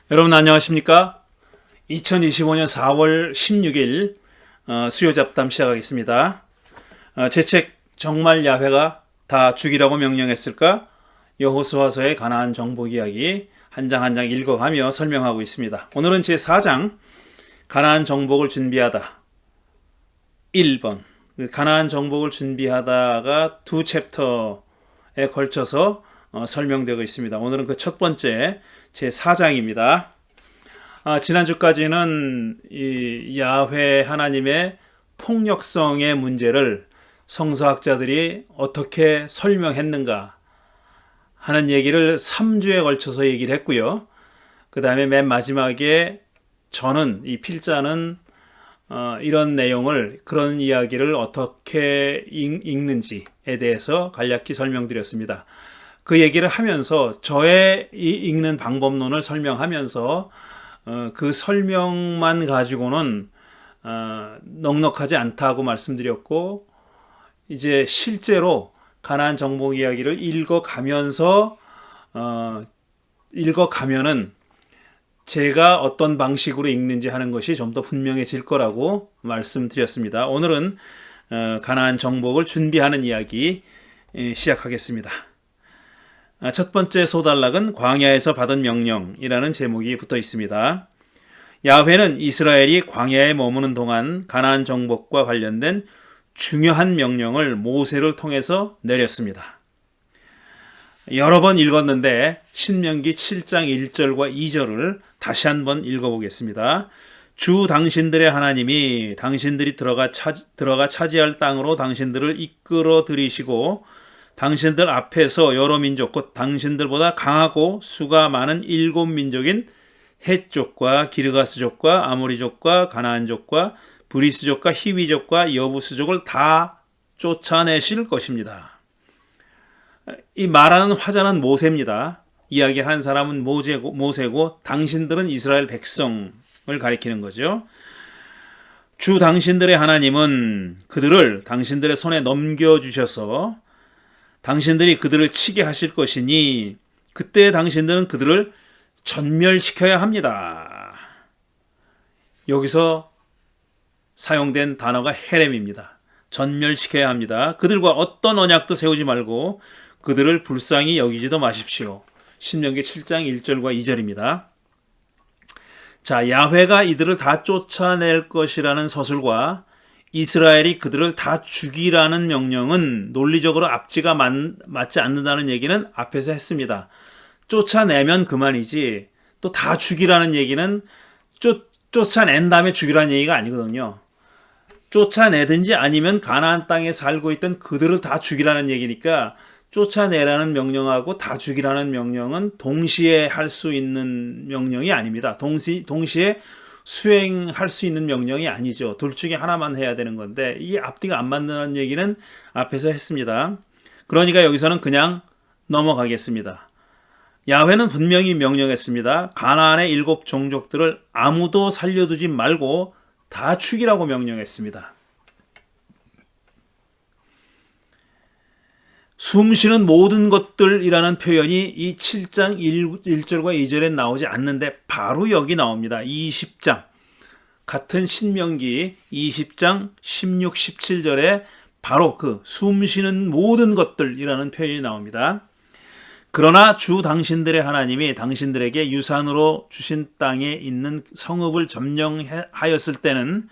여러분 안녕하십니까? 2025년 4월 16일 수요 잡담 시작하겠습니다. 제 책 정말 야훼가 다 죽이라고 명령했을까? 여호수아서의 가나안 정복 이야기 한 장 한 장 읽어가며 설명하고 있습니다. 오늘은 제 4장 가나안 정복을 준비하다 1번 가나안 정복을 준비하다가 두 챕터에 걸쳐서 설명되고 있습니다. 오늘은 그 첫 번째 제 4장입니다. 지난주까지는 이 야훼 하나님의 폭력성의 문제를 성서학자들이 어떻게 설명했는가 하는 얘기를 3주에 걸쳐서 얘기를 했고요. 그 다음에 맨 마지막에 저는 이 필자는 이런 내용을 그런 이야기를 어떻게 읽는지에 대해서 간략히 설명드렸습니다. 그 얘기를 하면서 저의 읽는 방법론을 설명하면서 그 설명만 가지고는 넉넉하지 않다고 말씀드렸고, 이제 실제로 가나안 정복 이야기를 읽어가면은 제가 어떤 방식으로 읽는지 하는 것이 좀 더 분명해질 거라고 말씀드렸습니다. 오늘은 가나안 정복을 준비하는 이야기 시작하겠습니다. 첫 번째 소단락은 광야에서 받은 명령이라는 제목이 붙어 있습니다. 야훼는 이스라엘이 광야에 머무는 동안 가나안 정복과 관련된 중요한 명령을 모세를 통해서 내렸습니다. 여러 번 읽었는데 신명기 7장 1절과 2절을 다시 한번 읽어보겠습니다. 주 당신들의 하나님이 당신들이 들어가 차지할 땅으로 당신들을 이끌어 들이시고 당신들 앞에서 여러 민족 곧 당신들보다 강하고 수가 많은 7민족인 헷족과 기르가스족과 아모리족과 가나안족과 브리스족과 히위족과 여부스족을 다 쫓아내실 것입니다. 이 말하는 화자는 모세입니다. 이야기하는 사람은 모세고 당신들은 이스라엘 백성을 가리키는 거죠. 주 당신들의 하나님은 그들을 당신들의 손에 넘겨주셔서 당신들이 그들을 치게 하실 것이니 그때 당신들은 그들을 전멸시켜야 합니다. 여기서 사용된 단어가 헤렘입니다. 전멸시켜야 합니다. 그들과 어떤 언약도 세우지 말고 그들을 불쌍히 여기지도 마십시오. 신명기 7장 1절과 2절입니다. 자, 야훼가 이들을 다 쫓아낼 것이라는 서술과 이스라엘이 그들을 다 죽이라는 명령은 논리적으로 앞뒤가 맞지 않는다는 얘기는 앞에서 했습니다. 쫓아내면 그만이지 또 다 죽이라는 얘기는 쫓아낸 다음에 죽이라는 얘기가 아니거든요. 쫓아내든지 아니면 가나안 땅에 살고 있던 그들을 다 죽이라는 얘기니까 쫓아내라는 명령하고 다 죽이라는 명령은 동시에 할 수 있는 명령이 아닙니다. 동시에 수행할 수 있는 명령이 아니죠. 둘 중에 하나만 해야 되는 건데 이 앞뒤가 안 맞는다는 얘기는 앞에서 했습니다. 그러니까 여기서는 그냥 넘어가겠습니다. 야훼는 분명히 명령했습니다. 가나안의 7 종족들을 아무도 살려두지 말고 다 죽이라고 명령했습니다. 숨쉬는 모든 것들이라는 표현이 이 7장 1절과 2절에 나오지 않는데 바로 여기 나옵니다. 20장 같은 신명기 20장 16, 17절에 바로 그 숨쉬는 모든 것들이라는 표현이 나옵니다. 그러나 주 당신들의 하나님이 당신들에게 유산으로 주신 땅에 있는 성읍을 점령하였을 때는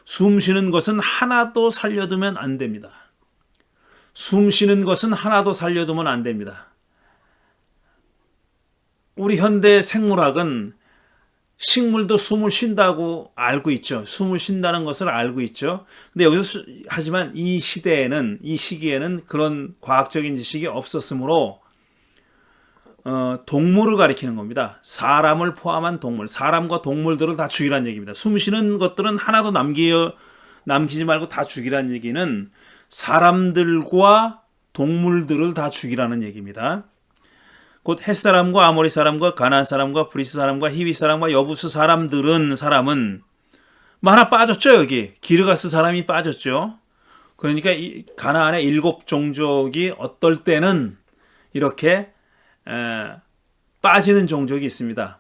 숨쉬는 것은 하나도 살려두면 안 됩니다. 숨쉬는 것은 하나도 살려두면 안 됩니다. 우리 현대 생물학은 식물도 숨을 쉰다고 알고 있죠. 숨을 쉰다는 것을 알고 있죠. 근데 여기서 하지만 이 시기에는 그런 과학적인 지식이 없었으므로 동물을 가리키는 겁니다. 사람을 포함한 동물, 사람과 동물들을 다 죽이라는 얘기입니다. 숨쉬는 것들은 하나도 남기지 말고 다 죽이라는 얘기는 사람들과 동물들을 다 죽이라는 얘기입니다. 곧 헷사람과 아모리 사람과 가나안 사람과 브리스 사람과 히위 사람과 여부스 사람은 하나 빠졌죠. 여기 기르가스 사람이 빠졌죠. 그러니까 이 가나안의 7 종족이 어떨 때는 이렇게 빠지는 종족이 있습니다.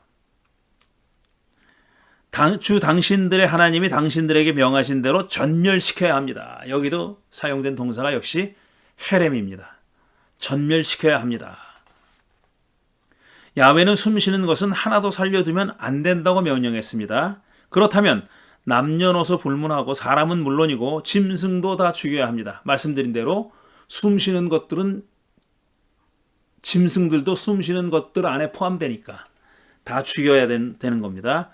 주 당신들의 하나님이 당신들에게 명하신 대로 전멸시켜야 합니다. 여기도 사용된 동사가 역시 헤렘입니다. 전멸시켜야 합니다. 야훼는 숨쉬는 것은 하나도 살려두면 안 된다고 명령했습니다. 그렇다면 남녀노소 불문하고 사람은 물론이고 짐승도 다 죽여야 합니다. 말씀드린 대로 숨쉬는 것들은 짐승들도 숨쉬는 것들 안에 포함되니까 다 죽여야 되는 겁니다.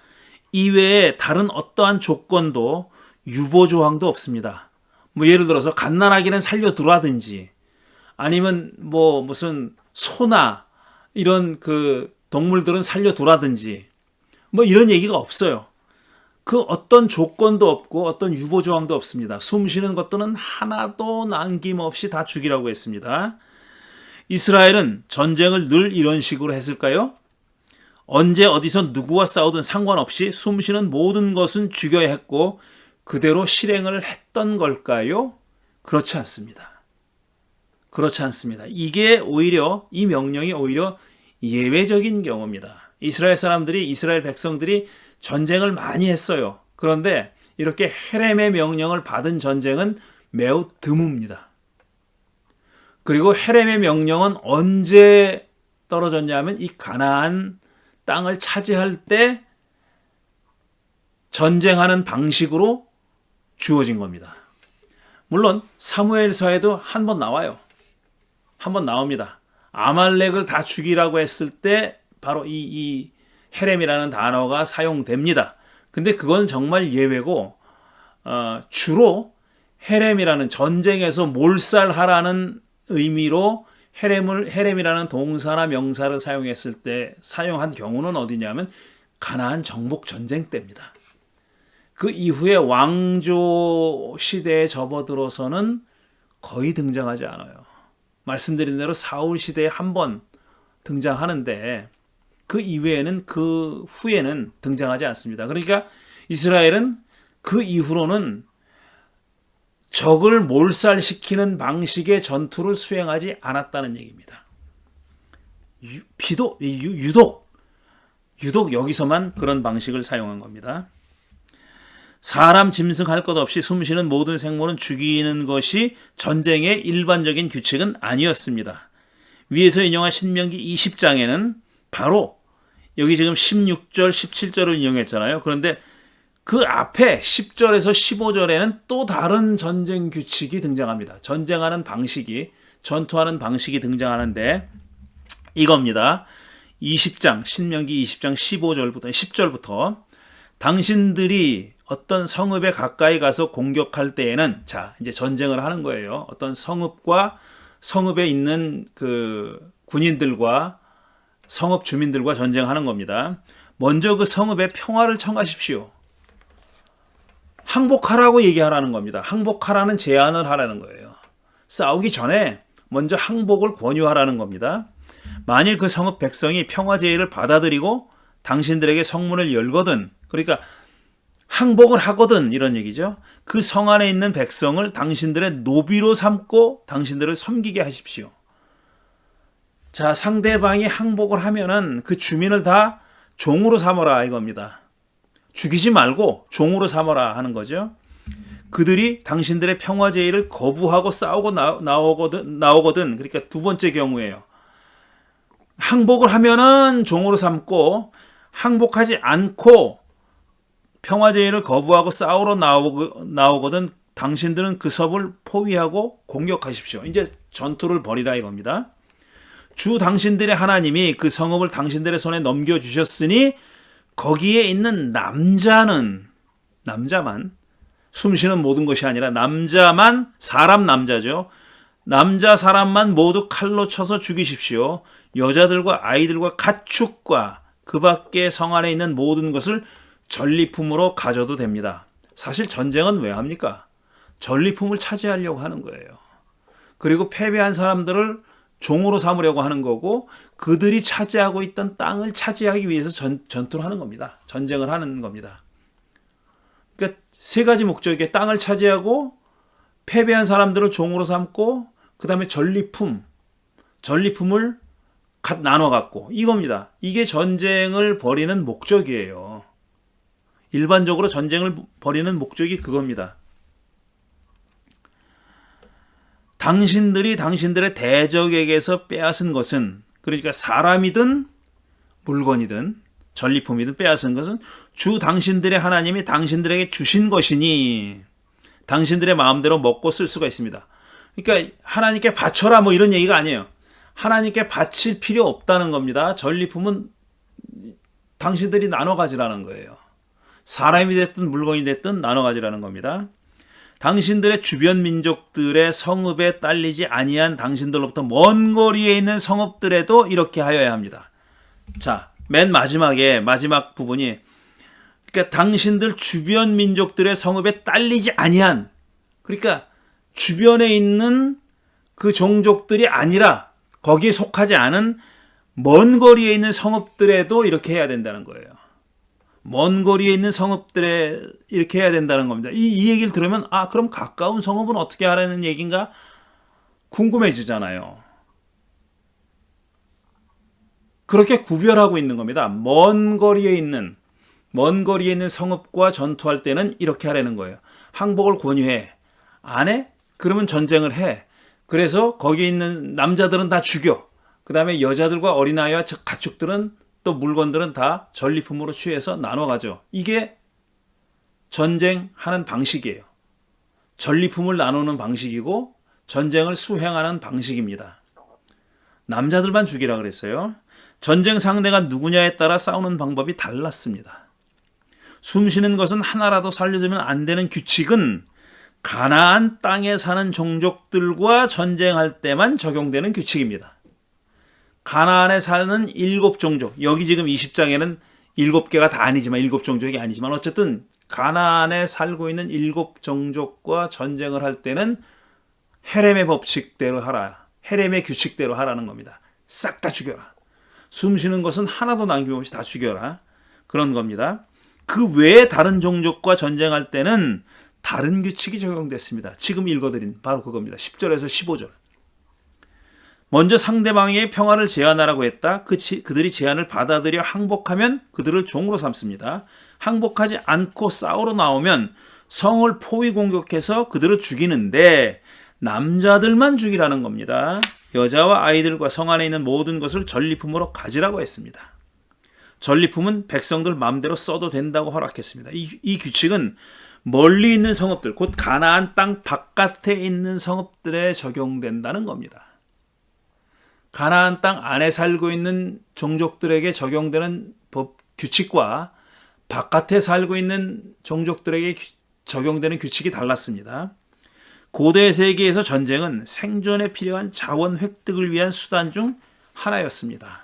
이외에 다른 어떠한 조건도 유보조항도 없습니다. 뭐 예를 들어서 갓난아기는 살려두라든지 아니면 뭐 무슨 소나 이런 그 동물들은 살려두라든지 뭐 이런 얘기가 없어요. 그 어떤 조건도 없고 어떤 유보조항도 없습니다. 숨쉬는 것들은 하나도 남김없이 다 죽이라고 했습니다. 이스라엘은 전쟁을 늘 이런 식으로 했을까요? 언제 어디서 누구와 싸우든 상관없이 숨쉬는 모든 것은 죽여야 했고 그대로 실행을 했던 걸까요? 그렇지 않습니다. 그렇지 않습니다. 이게 오히려 이 명령이 오히려 예외적인 경우입니다. 이스라엘 사람들이 이스라엘 백성들이 전쟁을 많이 했어요. 그런데 이렇게 헤렘의 명령을 받은 전쟁은 매우 드뭅니다. 그리고 헤렘의 명령은 언제 떨어졌냐 하면 이 가나안 땅을 차지할 때 전쟁하는 방식으로 주어진 겁니다. 물론 사무엘서에도 한 번 나와요. 한 번 나옵니다. 아말렉을 다 죽이라고 했을 때 바로 이 헤렘이라는 단어가 사용됩니다. 근데 그건 정말 예외고 주로 헤렘이라는 전쟁에서 몰살하라는 의미로 헤렘이라는 동사나 명사를 사용했을 때 사용한 경우는 어디냐면 가나안 정복 전쟁 때입니다. 그 이후에 왕조 시대에 접어들어서는 거의 등장하지 않아요. 말씀드린 대로 사울 시대에 한 번 등장하는데 그 이외에는 그 후에는 등장하지 않습니다. 그러니까 이스라엘은 그 이후로는 적을 몰살시키는 방식의 전투를 수행하지 않았다는 얘기입니다. 유독 여기서만 그런 방식을 사용한 겁니다. 사람, 짐승 할 것 없이 숨쉬는 모든 생물은 죽이는 것이 전쟁의 일반적인 규칙은 아니었습니다. 위에서 인용한 신명기 20장에는 바로 여기 지금 16절, 17절을 인용했잖아요. 그런데 그 앞에 10절에서 15절에는 또 다른 전쟁 규칙이 등장합니다. 전쟁하는 방식이, 전투하는 방식이 등장하는데 이겁니다. 20장, 신명기 20장 15절부터 10절부터 당신들이 어떤 성읍에 가까이 가서 공격할 때에는 자, 이제 전쟁을 하는 거예요. 어떤 성읍과 성읍에 있는 그 군인들과 성읍 주민들과 전쟁하는 겁니다. 먼저 그 성읍에 평화를 청하십시오. 항복하라고 얘기하라는 겁니다. 항복하라는 제안을 하라는 거예요. 싸우기 전에 먼저 항복을 권유하라는 겁니다. 만일 그 성읍 백성이 평화 제의를 받아들이고 당신들에게 성문을 열거든, 그러니까 항복을 하거든 이런 얘기죠. 그 성 안에 있는 백성을 당신들의 노비로 삼고 당신들을 섬기게 하십시오. 자, 상대방이 항복을 하면은 그 주민을 다 종으로 삼아라 이겁니다. 죽이지 말고 종으로 삼아라 하는 거죠. 그들이 당신들의 평화 제의를 거부하고 싸우고 나오거든. 그러니까 두 번째 경우예요. 항복을 하면은 종으로 삼고 항복하지 않고 평화 제의를 거부하고 싸우러 나오거든 당신들은 그 섭을 포위하고 공격하십시오. 이제 전투를 벌이라 이겁니다. 주 당신들의 하나님이 그 성읍을 당신들의 손에 넘겨주셨으니 거기에 있는 남자만 숨쉬는 모든 것이 아니라 남자만 사람 남자죠. 남자 사람만 모두 칼로 쳐서 죽이십시오. 여자들과 아이들과 가축과 그 밖에 성 안에 있는 모든 것을 전리품으로 가져도 됩니다. 사실 전쟁은 왜 합니까? 전리품을 차지하려고 하는 거예요. 그리고 패배한 사람들을 종으로 삼으려고 하는 거고 그들이 차지하고 있던 땅을 차지하기 위해서 전투를 하는 겁니다. 전쟁을 하는 겁니다. 그러니까 세 가지 목적이게 땅을 차지하고 패배한 사람들을 종으로 삼고 그 다음에 전리품을 나눠 갖고 이겁니다. 이게 전쟁을 벌이는 목적이에요. 일반적으로 전쟁을 벌이는 목적이 그겁니다. 당신들이 당신들의 대적에게서 빼앗은 것은, 그러니까 사람이든 물건이든 전리품이든 빼앗은 것은 주 당신들의 하나님이 당신들에게 주신 것이니 당신들의 마음대로 먹고 쓸 수가 있습니다. 그러니까 하나님께 바쳐라 뭐 이런 얘기가 아니에요. 하나님께 바칠 필요 없다는 겁니다. 전리품은 당신들이 나눠 가지라는 거예요. 사람이 됐든 물건이 됐든 나눠 가지라는 겁니다. 당신들의 주변 민족들의 성읍에 딸리지 아니한 당신들로부터 먼 거리에 있는 성읍들에도 이렇게 하여야 합니다. 자, 맨 마지막 부분이, 그러니까 당신들 주변 민족들의 성읍에 딸리지 아니한, 그러니까 주변에 있는 그 종족들이 아니라 거기에 속하지 않은 먼 거리에 있는 성읍들에도 이렇게 해야 된다는 거예요. 먼 거리에 있는 성읍들에 이렇게 해야 된다는 겁니다. 이 얘기를 들으면 그럼 가까운 성읍은 어떻게 하라는 얘기인가 궁금해지잖아요. 그렇게 구별하고 있는 겁니다. 먼 거리에 있는 성읍과 전투할 때는 이렇게 하라는 거예요. 항복을 권유해. 안 해? 그러면 전쟁을 해. 그래서 거기 있는 남자들은 다 죽여. 그 다음에 여자들과 어린아이와 가축들은 또 물건들은 다 전리품으로 취해서 나눠 가죠. 이게 전쟁하는 방식이에요. 전리품을 나누는 방식이고 전쟁을 수행하는 방식입니다. 남자들만 죽이라 그랬어요. 전쟁 상대가 누구냐에 따라 싸우는 방법이 달랐습니다. 숨쉬는 것은 하나라도 살려두면 안 되는 규칙은 가나안 땅에 사는 종족들과 전쟁할 때만 적용되는 규칙입니다. 가나안에 사는 7종족, 여기 지금 20장에는 7개가 다 아니지만 7종족이 아니지만 어쨌든 가나안에 살고 있는 7종족과 전쟁을 할 때는 헤렘의 법칙대로 하라. 헤렘의 규칙대로 하라는 겁니다. 싹 다 죽여라. 숨쉬는 것은 하나도 남김없이 다 죽여라. 그런 겁니다. 그 외에 다른 종족과 전쟁할 때는 다른 규칙이 적용됐습니다. 지금 읽어드린 바로 그겁니다. 10절에서 15절. 먼저 상대방에게 평화를 제안하라고 했다. 그들이 제안을 받아들여 항복하면 그들을 종으로 삼습니다. 항복하지 않고 싸우러 나오면 성을 포위 공격해서 그들을 죽이는데 남자들만 죽이라는 겁니다. 여자와 아이들과 성 안에 있는 모든 것을 전리품으로 가지라고 했습니다. 전리품은 백성들 마음대로 써도 된다고 허락했습니다. 이 규칙은 멀리 있는 성읍들, 곧 가나안 땅 바깥에 있는 성읍들에 적용된다는 겁니다. 가나안 땅 안에 살고 있는 종족들에게 적용되는 법 규칙과 바깥에 살고 있는 종족들에게 적용되는 규칙이 달랐습니다. 고대 세계에서 전쟁은 생존에 필요한 자원 획득을 위한 수단 중 하나였습니다.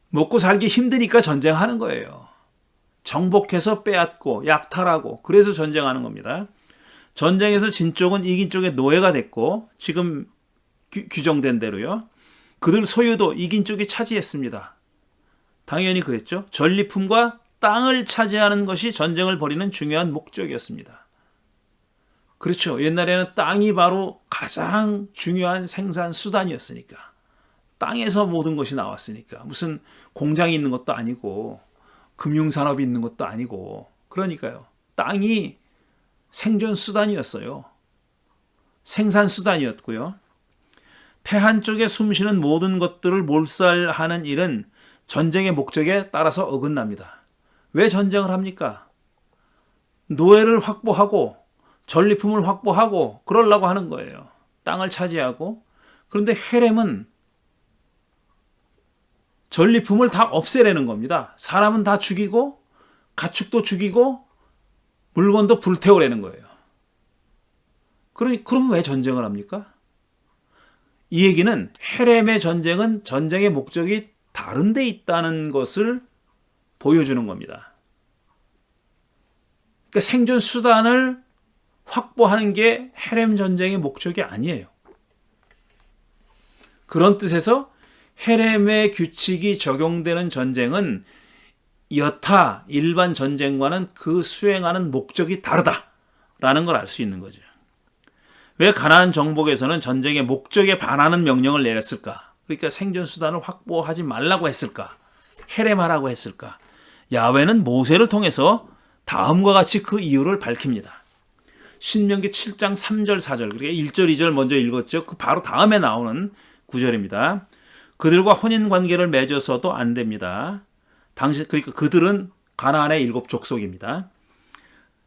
먹고 살기 힘드니까 전쟁하는 거예요. 정복해서 빼앗고 약탈하고 그래서 전쟁하는 겁니다. 전쟁에서 진 쪽은 이긴 쪽의 노예가 됐고 지금 규정된 대로요. 그들 소유도 이긴 쪽이 차지했습니다. 당연히 그랬죠. 전리품과 땅을 차지하는 것이 전쟁을 벌이는 중요한 목적이었습니다. 그렇죠. 옛날에는 땅이 바로 가장 중요한 생산 수단이었으니까. 땅에서 모든 것이 나왔으니까. 무슨 공장이 있는 것도 아니고 금융산업이 있는 것도 아니고 그러니까요. 땅이 생존 수단이었어요. 생산 수단이었고요. 패한 쪽에 숨쉬는 모든 것들을 몰살하는 일은 전쟁의 목적에 따라서 어긋납니다. 왜 전쟁을 합니까? 노예를 확보하고 전리품을 확보하고 그러려고 하는 거예요. 땅을 차지하고. 그런데 헤렘은 전리품을 다 없애려는 겁니다. 사람은 다 죽이고 가축도 죽이고 물건도 불태우려는 거예요. 그러면 왜 전쟁을 합니까? 이 얘기는 헤렘의 전쟁은 전쟁의 목적이 다른 데 있다는 것을 보여주는 겁니다. 그러니까 생존 수단을 확보하는 게 헤렘 전쟁의 목적이 아니에요. 그런 뜻에서 헤렘의 규칙이 적용되는 전쟁은 여타 일반 전쟁과는 그 수행하는 목적이 다르다라는 걸 알 수 있는 거죠. 왜 가나안 정복에서는 전쟁의 목적에 반하는 명령을 내렸을까? 그러니까 생존 수단을 확보하지 말라고 했을까? 헤렘하라고 했을까? 야훼는 모세를 통해서 다음과 같이 그 이유를 밝힙니다. 신명기 7장 3절 4절, 그러니까 1절 2절 먼저 읽었죠. 그 바로 다음에 나오는 구절입니다. 그들과 혼인 관계를 맺어서도 안 됩니다. 그러니까 그들은 가나안의 7 족속입니다.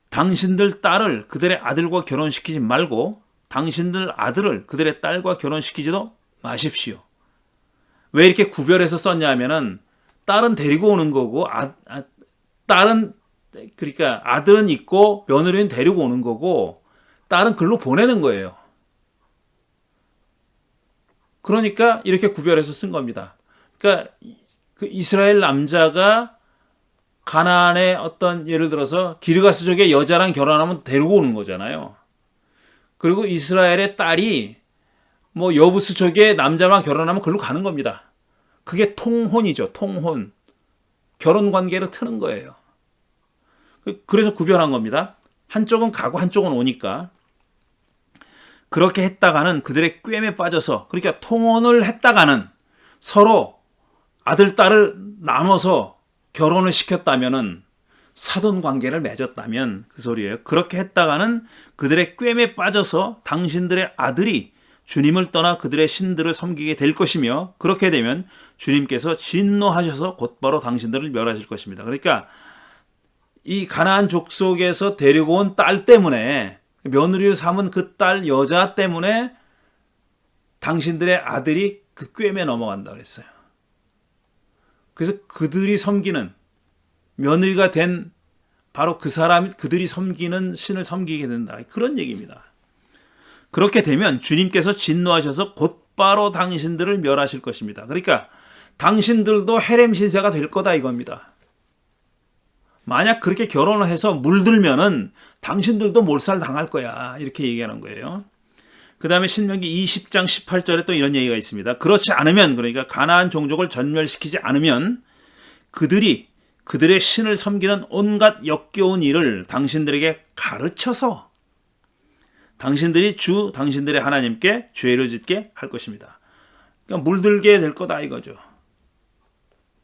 당신들 딸을 그들의 아들과 결혼시키지 말고 당신들 아들을 그들의 딸과 결혼시키지도 마십시오. 왜 이렇게 구별해서 썼냐 하면은 딸은 데리고 오는 거고 딸은 그러니까 아들은 있고 며느리는 데리고 오는 거고 딸은 글로 보내는 거예요. 그러니까 이렇게 구별해서 쓴 겁니다. 그러니까 그 이스라엘 남자가 가나안의 어떤 예를 들어서 기르가스족의 여자랑 결혼하면 데리고 오는 거잖아요. 그리고 이스라엘의 딸이 뭐 여부스족의 남자랑 결혼하면 글로 가는 겁니다. 그게 통혼이죠. 통혼. 결혼 관계를 트는 거예요. 그래서 구별한 겁니다. 한쪽은 가고 한쪽은 오니까. 그렇게 했다가는 그들의 꿰매 빠져서, 그러니까 통혼을 했다가는 서로 아들, 딸을 나눠서 결혼을 시켰다면은 사돈 관계를 맺었다면 그 소리예요. 그렇게 했다가는 그들의 꿰매 빠져서 당신들의 아들이 주님을 떠나 그들의 신들을 섬기게 될 것이며 그렇게 되면 주님께서 진노하셔서 곧바로 당신들을 멸하실 것입니다. 그러니까 이 가나안 족속에서 데리고 온 딸 때문에 며느리를 삼은 그 딸 여자 때문에 당신들의 아들이 그 꿰매 넘어간다 그랬어요. 그래서 그들이 섬기는 며느리가 된 바로 그 사람 그들이 섬기는 신을 섬기게 된다. 그런 얘기입니다. 그렇게 되면 주님께서 진노하셔서 곧바로 당신들을 멸하실 것입니다. 그러니까 당신들도 헤렘 신세가 될 거다 이겁니다. 만약 그렇게 결혼을 해서 물들면은 당신들도 몰살 당할 거야. 이렇게 얘기하는 거예요. 그 다음에 신명기 20장 18절에 또 이런 얘기가 있습니다. 그렇지 않으면, 그러니까 가나안 종족을 전멸시키지 않으면 그들이 그들의 신을 섬기는 온갖 역겨운 일을 당신들에게 가르쳐서 당신들이 당신들의 하나님께 죄를 짓게 할 것입니다. 그러니까 물들게 될 거다 이거죠.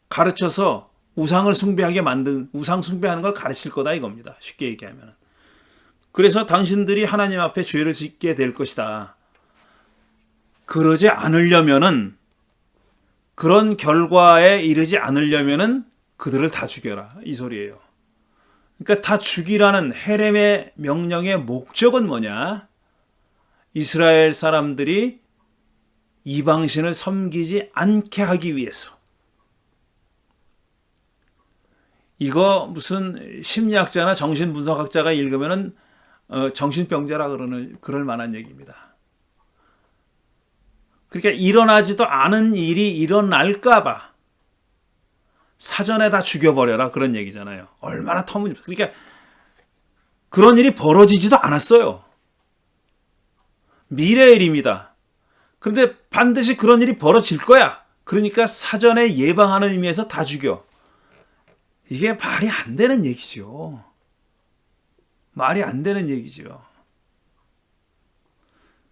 가르쳐서 우상을 숭배하게 만든, 우상 숭배하는 걸 가르칠 거다 이겁니다. 쉽게 얘기하면. 그래서 당신들이 하나님 앞에 죄를 짓게 될 것이다. 그러지 않으려면은, 그런 결과에 이르지 않으려면은 그들을 다 죽여라 이 소리예요. 그러니까 다 죽이라는 헤렘의 명령의 목적은 뭐냐? 이스라엘 사람들이 이방신을 섬기지 않게 하기 위해서. 이거 무슨 심리학자나 정신분석학자가 읽으면은 정신병자라 그럴 만한 얘기입니다. 그러니까 일어나지도 않은 일이 일어날까봐 사전에 다 죽여버려라 그런 얘기잖아요. 얼마나 터무니없어. 그러니까 그런 일이 벌어지지도 않았어요. 미래의 일입니다. 그런데 반드시 그런 일이 벌어질 거야. 그러니까 사전에 예방하는 의미에서 다 죽여. 이게 말이 안 되는 얘기죠. 말이 안 되는 얘기죠.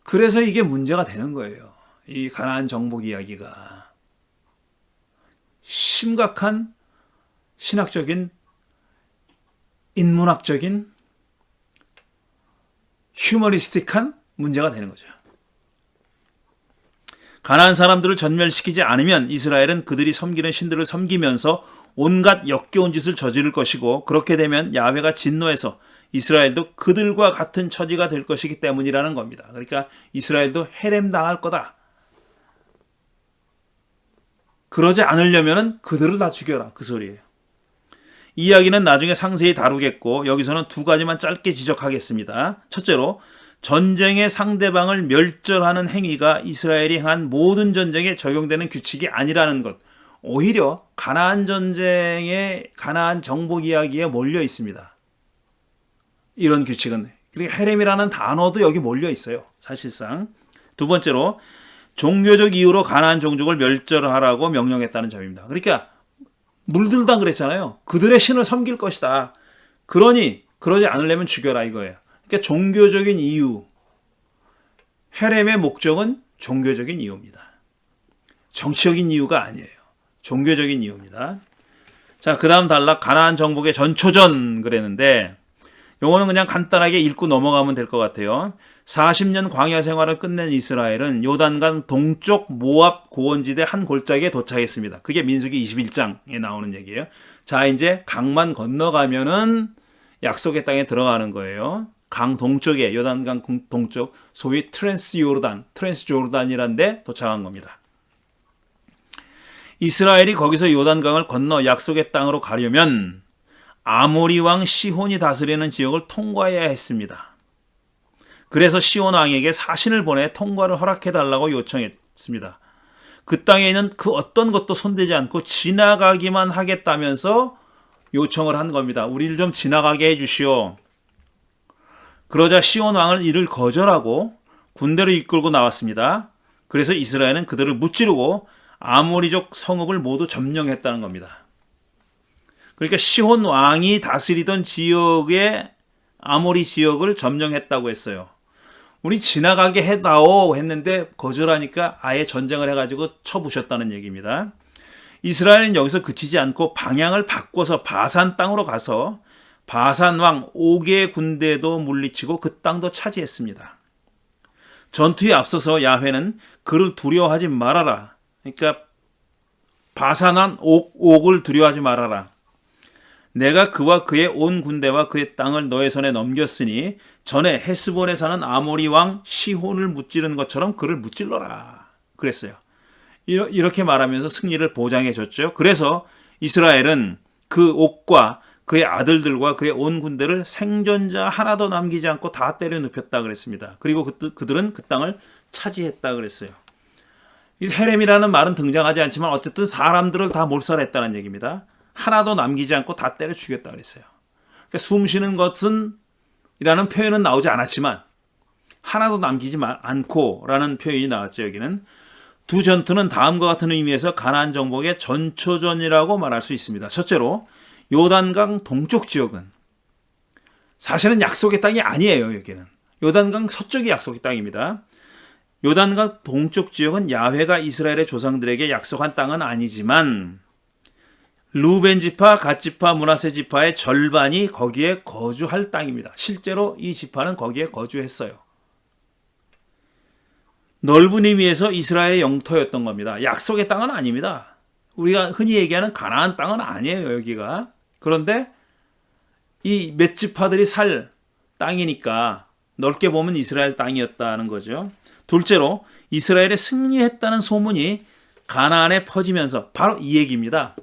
그래서 이게 문제가 되는 거예요. 이 가나안 정복 이야기가. 심각한 신학적인, 인문학적인, 휴머니스틱한 문제가 되는 거죠. 가나안 사람들을 전멸시키지 않으면 이스라엘은 그들이 섬기는 신들을 섬기면서 온갖 역겨운 짓을 저지를 것이고 그렇게 되면 야훼가 진노해서 이스라엘도 그들과 같은 처지가 될 것이기 때문이라는 겁니다. 그러니까 이스라엘도 헤렘 당할 거다. 그러지 않으려면 그들을 다 죽여라 그 소리예요. 이 이야기는 나중에 상세히 다루겠고 여기서는 두 가지만 짧게 지적하겠습니다. 첫째로 전쟁의 상대방을 멸절하는 행위가 이스라엘이 향한 모든 전쟁에 적용되는 규칙이 아니라는 것. 오히려 가나안 전쟁의 가나안 정복 이야기에 몰려 있습니다. 이런 규칙은. 그리고 헤렘이라는 단어도 여기 몰려 있어요. 사실상. 두 번째로 종교적 이유로 가나안 종족을 멸절하라고 명령했다는 점입니다. 그러니까 물들다 그랬잖아요. 그들의 신을 섬길 것이다. 그러니 그러지 않으려면 죽여라 이거예요. 그러니까 종교적인 이유. 헤렘의 목적은 종교적인 이유입니다. 정치적인 이유가 아니에요. 종교적인 이유입니다. 자, 그 다음 단락 가나안 정복의 전초전 그랬는데 요거는 그냥 간단하게 읽고 넘어가면 될 것 같아요. 40년 광야 생활을 끝낸 이스라엘은 요단강 동쪽 모압 고원지대 한 골짜기에 도착했습니다. 그게 민수기 21장에 나오는 얘기예요. 자, 이제 강만 건너가면은 약속의 땅에 들어가는 거예요. 강 동쪽에, 요단강 동쪽, 소위 트랜스 조르단이란 데 도착한 겁니다. 이스라엘이 거기서 요단강을 건너 약속의 땅으로 가려면 아모리 왕 시혼이 다스리는 지역을 통과해야 했습니다. 그래서 시혼 왕에게 사신을 보내 통과를 허락해달라고 요청했습니다. 그 땅에 있는 그 어떤 것도 손대지 않고 지나가기만 하겠다면서 요청을 한 겁니다. 우리를 좀 지나가게 해주시오. 그러자 시혼 왕은 이를 거절하고 군대를 이끌고 나왔습니다. 그래서 이스라엘은 그들을 무찌르고 아모리족 성읍을 모두 점령했다는 겁니다. 그러니까 시혼 왕이 다스리던 지역의 아모리 지역을 점령했다고 했어요. 우리 지나가게 해다오 했는데 거절하니까 아예 전쟁을 해가지고 쳐부셨다는 얘기입니다. 이스라엘은 여기서 그치지 않고 방향을 바꿔서 바산 땅으로 가서 바산 왕 옥의 군대도 물리치고 그 땅도 차지했습니다. 전투에 앞서서 야훼는 그를 두려워하지 말아라. 그러니까 바산한 옥을 두려워하지 말아라. 내가 그와 그의 온 군대와 그의 땅을 너의 손에 넘겼으니 전에 헤스본에 사는 아모리 왕 시혼을 무찌른 것처럼 그를 무찔러라. 그랬어요. 이렇게 말하면서 승리를 보장해 줬죠. 그래서 이스라엘은 그 옥과 그의 아들들과 그의 온 군대를 생존자 하나도 남기지 않고 다 때려 눕혔다 그랬습니다. 그리고 그들은 그 땅을 차지했다 그랬어요. 이 헤렘이라는 말은 등장하지 않지만 어쨌든 사람들을 다 몰살했다는 얘기입니다. 하나도 남기지 않고 다 때려 죽였다 그랬어요. 그러니까 숨 쉬는 것은 이라는 표현은 나오지 않았지만 하나도 남기지 않고 라는 표현이 나왔죠. 여기는 두 전투는 다음과 같은 의미에서 가나안 정복의 전초전이라고 말할 수 있습니다. 첫째로 요단강 동쪽 지역은 사실은 약속의 땅이 아니에요. 여기는 요단강 서쪽이 약속의 땅입니다. 요단강 동쪽 지역은 야훼가 이스라엘의 조상들에게 약속한 땅은 아니지만 루벤 지파, 갓 지파, 므낫세 지파의 절반이 거기에 거주할 땅입니다. 실제로 이 지파는 거기에 거주했어요. 넓은 의미에서 이스라엘의 영토였던 겁니다. 약속의 땅은 아닙니다. 우리가 흔히 얘기하는 가나안 땅은 아니에요, 여기가. 그런데 이 몇 지파들이 살 땅이니까 넓게 보면 이스라엘 땅이었다는 거죠. 둘째로 이스라엘에 승리했다는 소문이 가나안에 퍼지면서 바로 이 얘기입니다.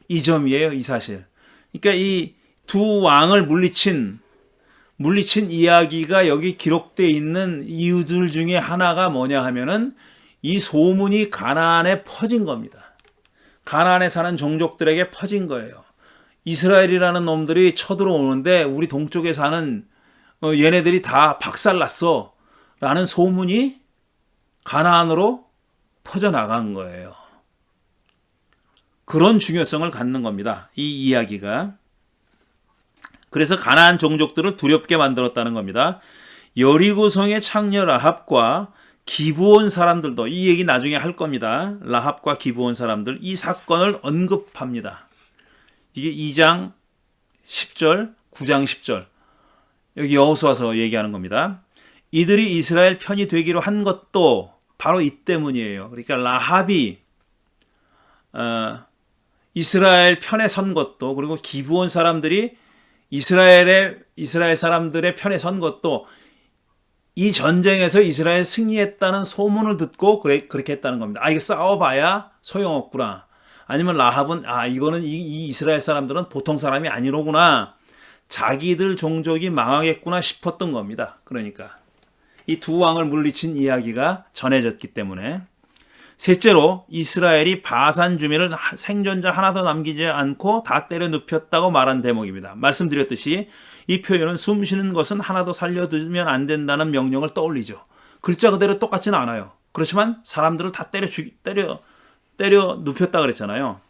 이 점이에요, 이 사실. 그러니까 이 두 왕을 물리친 이야기가 여기 기록되어 있는 이유들 중에 하나가 뭐냐 하면은 이 소문이 가나안에 퍼진 겁니다. 가나안에 사는 종족들에게 퍼진 거예요. 이스라엘이라는 놈들이 쳐들어오는데 우리 동쪽에 사는 얘네들이 다 박살났어 라는 소문이 가나안으로 퍼져나간 거예요. 그런 중요성을 갖는 겁니다. 이 이야기가. 그래서 가나안 종족들을 두렵게 만들었다는 겁니다. 여리고성의 창녀 라합과 기브온 사람들도 이 얘기 나중에 할 겁니다. 라합과 기브온 사람들 이 사건을 언급합니다. 이게 2장 10절, 9장 10절 여기 여호수아서 얘기하는 겁니다. 이들이 이스라엘 편이 되기로 한 것도 바로 이 때문이에요. 그러니까 라합이 이스라엘 편에 선 것도 그리고 기브온 사람들이 이스라엘 사람들의 편에 선 것도 이 전쟁에서 이스라엘 승리했다는 소문을 듣고 그렇게 했다는 겁니다. 이거 싸워봐야 소용없구나. 아니면 라합은 이거는 이 이스라엘 사람들은 보통 사람이 아니로구나. 자기들 종족이 망하겠구나 싶었던 겁니다. 그러니까 이 두 왕을 물리친 이야기가 전해졌기 때문에. 셋째로 이스라엘이 바산 주민을 생존자 하나도 남기지 않고 다 때려 눕혔다고 말한 대목입니다. 말씀드렸듯이 이 표현은 숨 쉬는 것은 하나도 살려두면 안 된다는 명령을 떠올리죠. 글자 그대로 똑같지는 않아요. 그렇지만 사람들을 다 때려 눕혔다 그랬잖아요.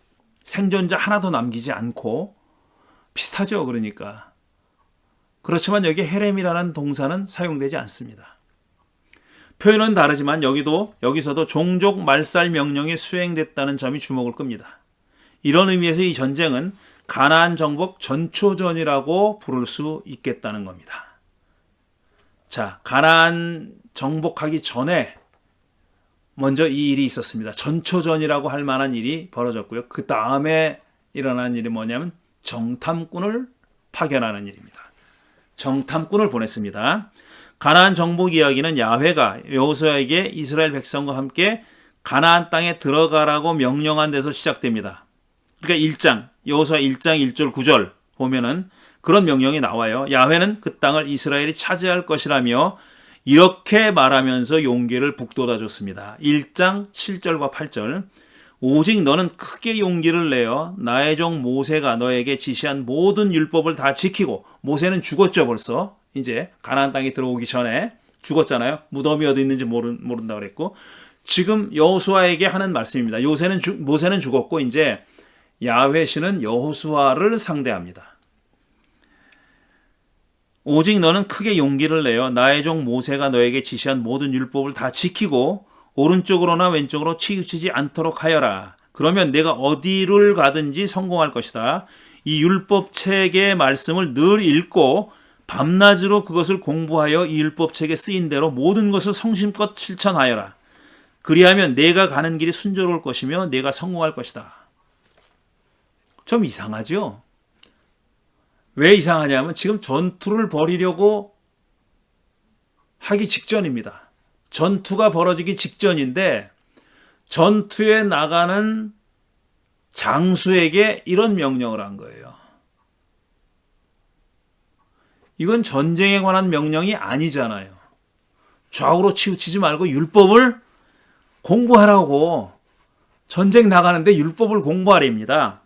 생존자 하나도 남기지 않고 비슷하죠. 그러니까. 그렇지만 여기 헤렘이라는 동사는 사용되지 않습니다. 표현은 다르지만 여기서도 종족 말살 명령이 수행됐다는 점이 주목을 끕니다. 이런 의미에서 이 전쟁은 가나안 정복 전초전이라고 부를 수 있겠다는 겁니다. 자, 가나안 정복하기 전에 먼저 이 일이 있었습니다. 전초전이라고 할 만한 일이 벌어졌고요. 그 다음에 일어난 일이 뭐냐면 정탐꾼을 파견하는 일입니다. 정탐꾼을 보냈습니다. 가나안 정복 이야기는 야훼가 여호수아에게 이스라엘 백성과 함께 가나안 땅에 들어가라고 명령한 데서 시작됩니다. 그러니까 1장, 여호수아 1장 1절 9절 보면은 그런 명령이 나와요. 야훼는 그 땅을 이스라엘이 차지할 것이라며 이렇게 말하면서 용기를 북돋아 줬습니다. 1장 7절과 8절. 오직 너는 크게 용기를 내어 나의 종 모세가 너에게 지시한 모든 율법을 다 지키고, 모세는 죽었죠 벌써. 이제 가나안 땅에 들어오기 전에 죽었잖아요. 무덤이 어디 있는지 모른다 그랬고, 지금 여호수아에게 하는 말씀입니다. 모세는 죽었고 이제 야훼 씨는 여호수아를 상대합니다. 오직 너는 크게 용기를 내어 나의 종 모세가 너에게 지시한 모든 율법을 다 지키고 오른쪽으로나 왼쪽으로 치우치지 않도록 하여라. 그러면 내가 어디를 가든지 성공할 것이다. 이 율법책의 말씀을 늘 읽고 밤낮으로 그것을 공부하여 이 율법책에 쓰인 대로 모든 것을 성심껏 실천하여라. 그리하면 내가 가는 길이 순조로울 것이며 내가 성공할 것이다. 좀 이상하죠? 왜 이상하냐면 지금 전투를 벌이려고 하기 직전입니다. 전투가 벌어지기 직전인데 전투에 나가는 장수에게 이런 명령을 한 거예요. 이건 전쟁에 관한 명령이 아니잖아요. 좌우로 치우치지 말고 율법을 공부하라고. 전쟁 나가는데 율법을 공부하랍니다.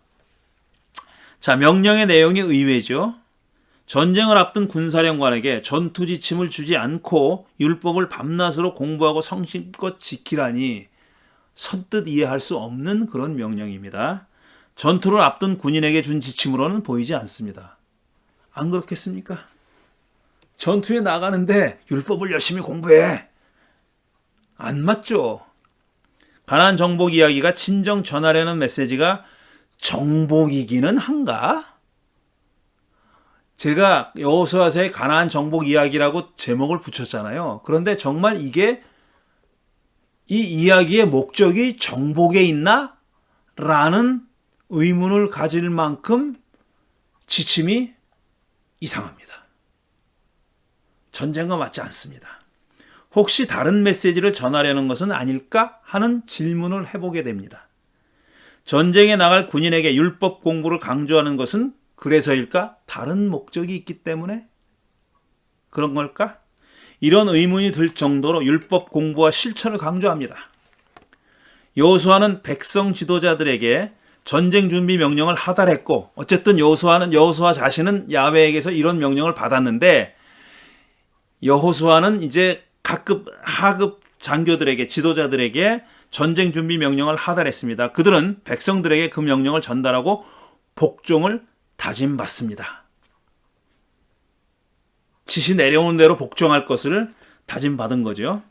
자, 명령의 내용이 의외죠. 전쟁을 앞둔 군사령관에게 전투 지침을 주지 않고 율법을 밤낮으로 공부하고 성심껏 지키라니 선뜻 이해할 수 없는 그런 명령입니다. 전투를 앞둔 군인에게 준 지침으로는 보이지 않습니다. 안 그렇겠습니까? 전투에 나가는데 율법을 열심히 공부해. 안 맞죠? 가나안 정복 이야기가 진정 전하려는 메시지가 정복이기는 한가? 제가 여호수아서의 가나안 정복 이야기라고 제목을 붙였잖아요. 그런데 정말 이게 이 이야기의 목적이 정복에 있나? 라는 의문을 가질 만큼 지침이 이상합니다. 전쟁과 맞지 않습니다. 혹시 다른 메시지를 전하려는 것은 아닐까 하는 질문을 해보게 됩니다. 전쟁에 나갈 군인에게 율법 공부를 강조하는 것은 그래서일까? 다른 목적이 있기 때문에 그런 걸까? 이런 의문이 들 정도로 율법 공부와 실천을 강조합니다. 여호수아는 백성 지도자들에게 전쟁 준비 명령을 하달했고, 어쨌든 여호수아 자신은 야훼에게서 이런 명령을 받았는데, 여호수아는 이제 각급 하급 장교들에게, 지도자들에게 전쟁 준비 명령을 하달했습니다. 그들은 백성들에게 그 명령을 전달하고 복종을 다짐받습니다. 지시 내려온 대로 복종할 것을 다짐받은 거죠.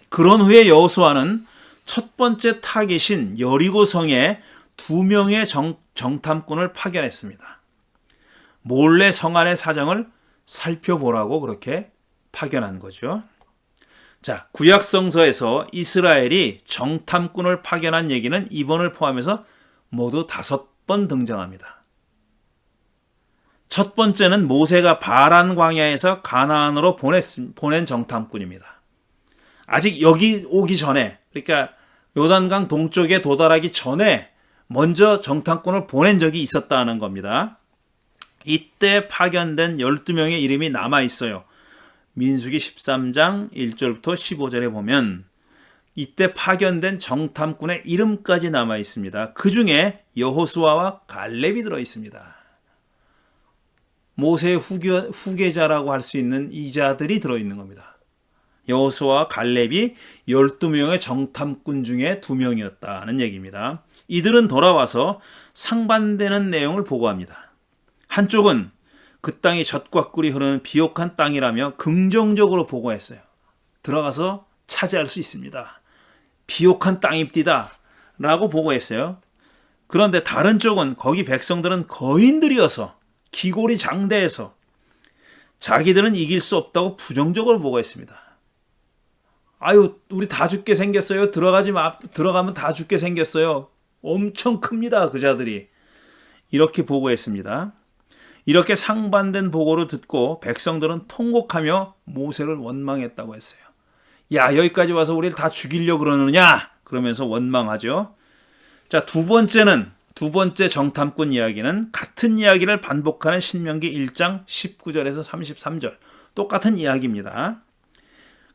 그런 후에 여호수아는 첫 번째 타깃인 여리고성에 2명의 정탐꾼을 파견했습니다. 몰래 성 안의 사정을 살펴보라고 그렇게 파견한 거죠. 자, 구약성서에서 이스라엘이 정탐꾼을 파견한 얘기는 이번을 포함해서 모두 5번 등장합니다. 첫 번째는 모세가 바란 광야에서 가나안으로 보낸 정탐꾼입니다. 아직 여기 오기 전에, 그러니까 요단강 동쪽에 도달하기 전에 먼저 정탐꾼을 보낸 적이 있었다는 겁니다. 이때 파견된 12명의 이름이 남아 있어요. 민수기 13장 1절부터 15절에 보면 이때 파견된 정탐꾼의 이름까지 남아 있습니다. 그 중에 여호수아와 갈렙이 들어 있습니다. 모세의 후계자라고 할 수 있는 이 자들이 들어 있는 겁니다. 여호수아와 갈렙이 12명의 정탐꾼 중에 2명이었다는 얘기입니다. 이들은 돌아와서 상반되는 내용을 보고합니다. 한쪽은 그 땅이 젖과 꿀이 흐르는 비옥한 땅이라며 긍정적으로 보고했어요. 들어가서 차지할 수 있습니다. 비옥한 땅입디다 라고 보고했어요. 그런데 다른 쪽은 거기 백성들은 거인들이어서 기골이 장대해서 자기들은 이길 수 없다고 부정적으로 보고 있습니다. 아유, 우리 다 죽게 생겼어요. 들어가면 다 죽게 생겼어요. 엄청 큽니다, 그자들이. 이렇게 보고했습니다. 이렇게 상반된 보고를 듣고 백성들은 통곡하며 모세를 원망했다고 했어요. 야, 여기까지 와서 우리를 다 죽이려고 그러느냐? 그러면서 원망하죠. 자, 두 번째 정탐꾼 이야기는 같은 이야기를 반복하는 신명기 1장 19절에서 33절. 똑같은 이야기입니다.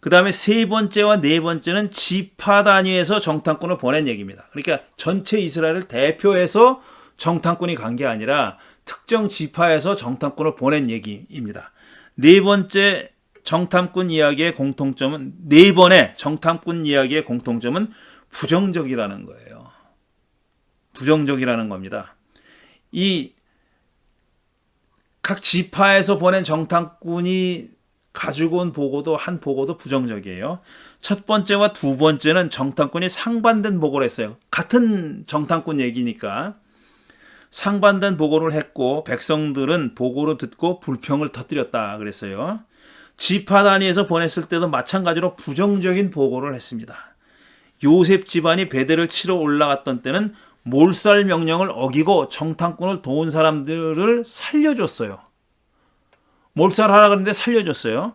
그 다음에 세 번째와 네 번째는 지파 단위에서 정탐꾼을 보낸 얘기입니다. 그러니까 전체 이스라엘을 대표해서 정탐꾼이 간 게 아니라 특정 지파에서 정탐꾼을 보낸 얘기입니다. 네 번째 정탐꾼 이야기의 공통점은, 네 번의 정탐꾼 이야기의 공통점은 부정적이라는 거예요. 부정적이라는 겁니다. 이 각 지파에서 보낸 정탐꾼이 가지고 온 보고도 한 보고도 부정적이에요. 첫 번째와 두 번째는 정탐꾼이 상반된 보고를 했어요. 같은 정탐꾼 얘기니까 상반된 보고를 했고 백성들은 보고를 듣고 불평을 터뜨렸다 그랬어요. 지파 단위에서 보냈을 때도 마찬가지로 부정적인 보고를 했습니다. 요셉 집안이 베델을 치러 올라갔던 때는 몰살 명령을 어기고 정탐꾼을 도운 사람들을 살려줬어요. 몰살하라 그랬는데 살려줬어요.